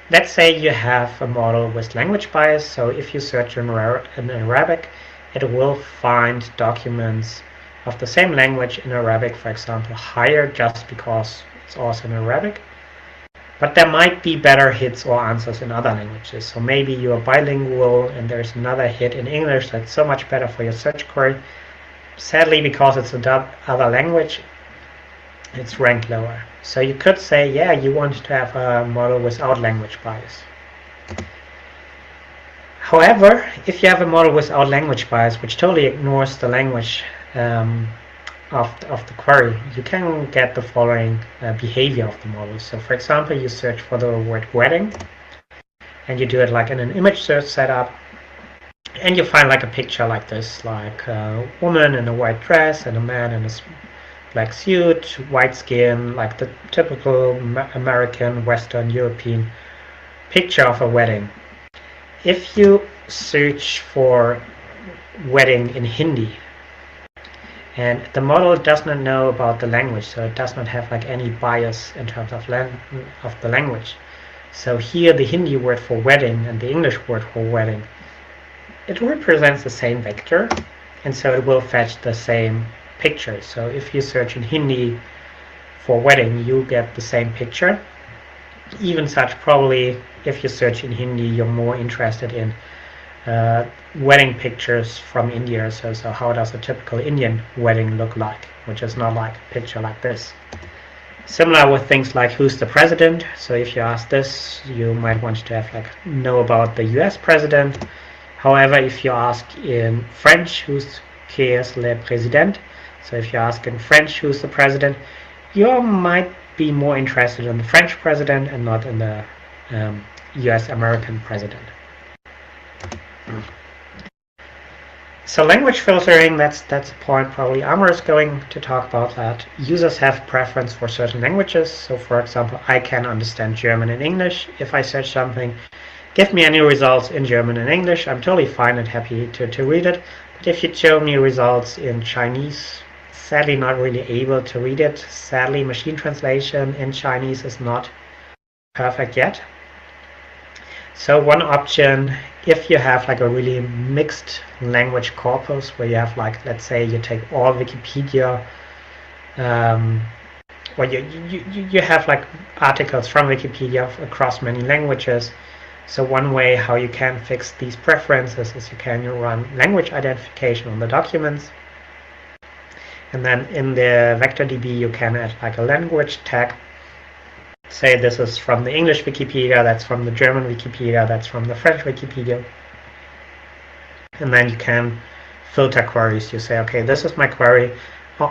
let's say you have a model with language bias, so if you search in Arabic, it will find documents of the same language in Arabic, for example, higher just because it's also in Arabic. But there might be better hits or answers in other languages. So maybe you are bilingual and there's another hit in English that's so much better for your search query. Sadly, because it's another language, it's ranked lower. So you could say, yeah, you want to have a model without language bias. However, if you have a model without language bias, which totally ignores the language of the query, you can get the following behavior of the model. So for example, you search for the word wedding, and you do it like in an image search setup, and you find like a picture like this, like a woman in a white dress and a man in a black suit, white skin, like the typical American, Western European picture of a wedding. If you search for wedding in Hindi, and the model does not know about the language, so it does not have like any bias in terms of the language. So here the Hindi word for wedding and the English word for wedding, it represents the same vector, and so it will fetch the same picture. So if you search in Hindi for wedding, you get the same picture. Even such, probably if you search in Hindi, you're more interested in wedding pictures from India. So how does a typical Indian wedding look like, which is not like a picture like this. Similar with things like who's the president. So if you ask this, you might want to have know about the US president. However, if you ask in French, qui est le président? So if you ask in French who's the president, you might be more interested in the French president and not in the US American president. So language filtering, that's a point probably Amr is going to talk about, that users have preference for certain languages. So for example, I can understand German and English. If I search something, give me any results in German and English, I'm totally fine and happy to read it. But if you show me results in Chinese, sadly not really able to read it. Sadly, machine translation in Chinese is not perfect yet. So one option, if you have a really mixed language corpus, where you have let's say you take all Wikipedia, or you have articles from Wikipedia across many languages. So one way how you can fix these preferences is you can run language identification on the documents. And then in the VectorDB, you can add a language tag. Say this is from the English Wikipedia, that's from the German Wikipedia, that's from the French Wikipedia. And then you can filter queries. You say, okay, this is my query.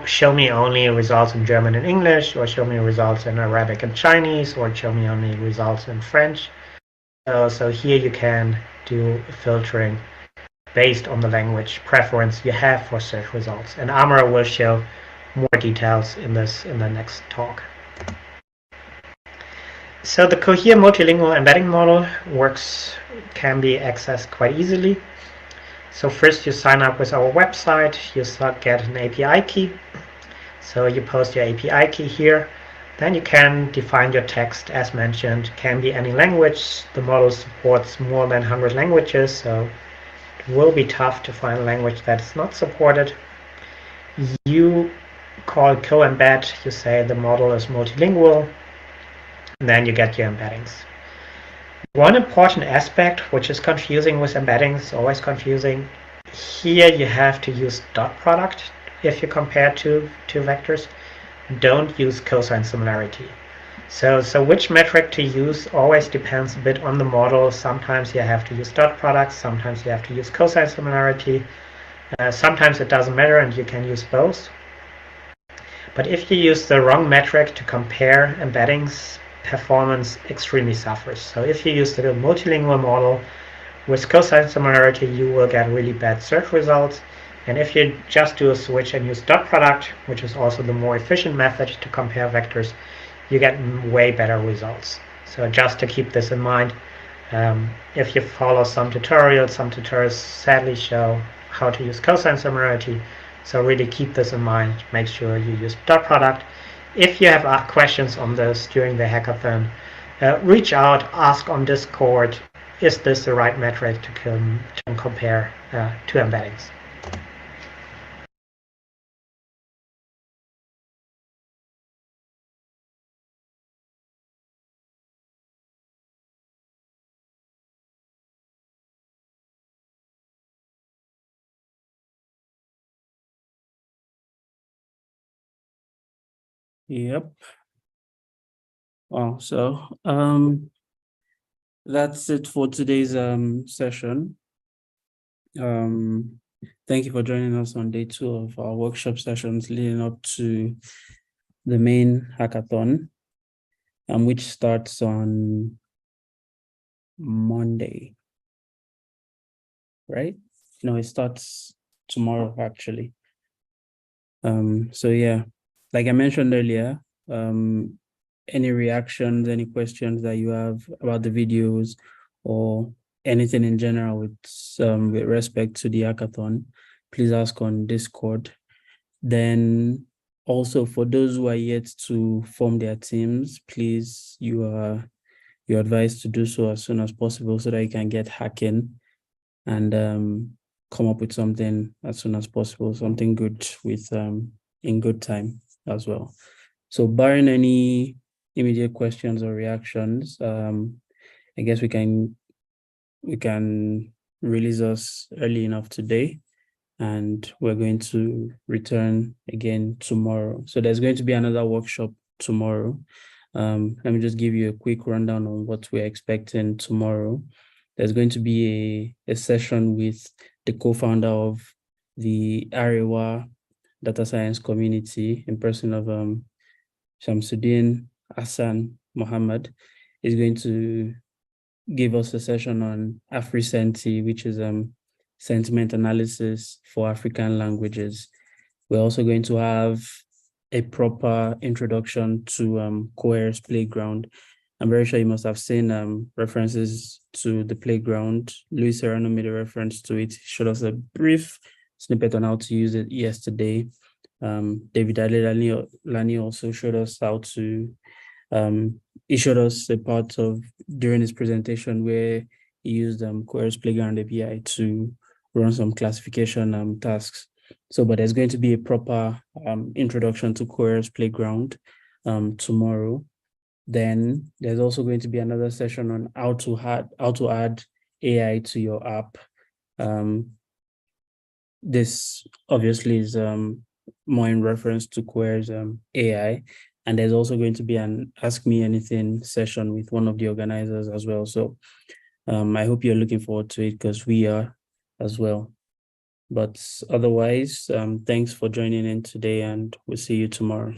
Show me only results in German and English, or show me results in Arabic and Chinese, or show me only results in French. So here you can do filtering based on the language preference you have for search results. And Amra will show more details in the next talk. So the Cohere multilingual embedding model can be accessed quite easily. So first you sign up with our website, you get an API key. So you post your API key here. Then you can define your text as mentioned, can be any language. The model supports more than 100 languages, so it will be tough to find a language that is not supported. You call co-embed, you say the model is multilingual, and then you get your embeddings. One important aspect which is confusing with embeddings, always confusing, here you have to use dot product if you compare two vectors. Don't use cosine similarity. So which metric to use always depends a bit on the model. Sometimes you have to use dot product, sometimes you have to use cosine similarity. Sometimes it doesn't matter and you can use both. But if you use the wrong metric to compare embeddings, performance extremely suffers. So if you use the multilingual model with cosine similarity, you will get really bad search results. And if you just do a switch and use dot product, which is also the more efficient method to compare vectors, you get way better results. So just to keep this in mind, if you follow some tutorials sadly show how to use cosine similarity. So really keep this in mind. Make sure you use dot product. If you have questions on this during the hackathon, reach out, ask on Discord, is this the right metric to compare two embeddings? Yep. So that's it for today's session. Thank you for joining us on day 2 of our workshop sessions leading up to the main hackathon, which starts on Monday, right? No, it starts tomorrow actually. So yeah, like I mentioned earlier, any reactions, any questions that you have about the videos or anything in general with respect to the hackathon, please ask on Discord. Then also for those who are yet to form their teams, please, you're advised to do so as soon as possible so that you can get hacking and come up with something as soon as possible, something good with in good time as well. So barring any immediate questions or reactions, I guess we can release us early enough today, and we're going to return again tomorrow. So there's going to be another workshop tomorrow. Let me just give you a quick rundown on what we're expecting tomorrow. There's going to be a session with the co-founder of the Arewa data science community in person of Shamsuddin Hassan Mohammed. Is going to give us a session on AfriSenti, which is sentiment analysis for African languages. We're also going to have a proper introduction to Cohere's Playground. I'm very sure you must have seen references to the playground. Luis Serrano made a reference to it. He showed us a brief snippet on how to use it yesterday. David Lani also showed us how to, he showed us a part of during his presentation where he used Cohere's Playground API to run some classification tasks. So, but there's going to be a proper introduction to Cohere's Playground tomorrow. Then there's also going to be another session on how to add AI to your app. This obviously is more in reference to Cohere's AI. And there's also going to be an Ask Me Anything session with one of the organizers as well. So I hope you're looking forward to it, because we are as well. But otherwise, thanks for joining in today, and we'll see you tomorrow.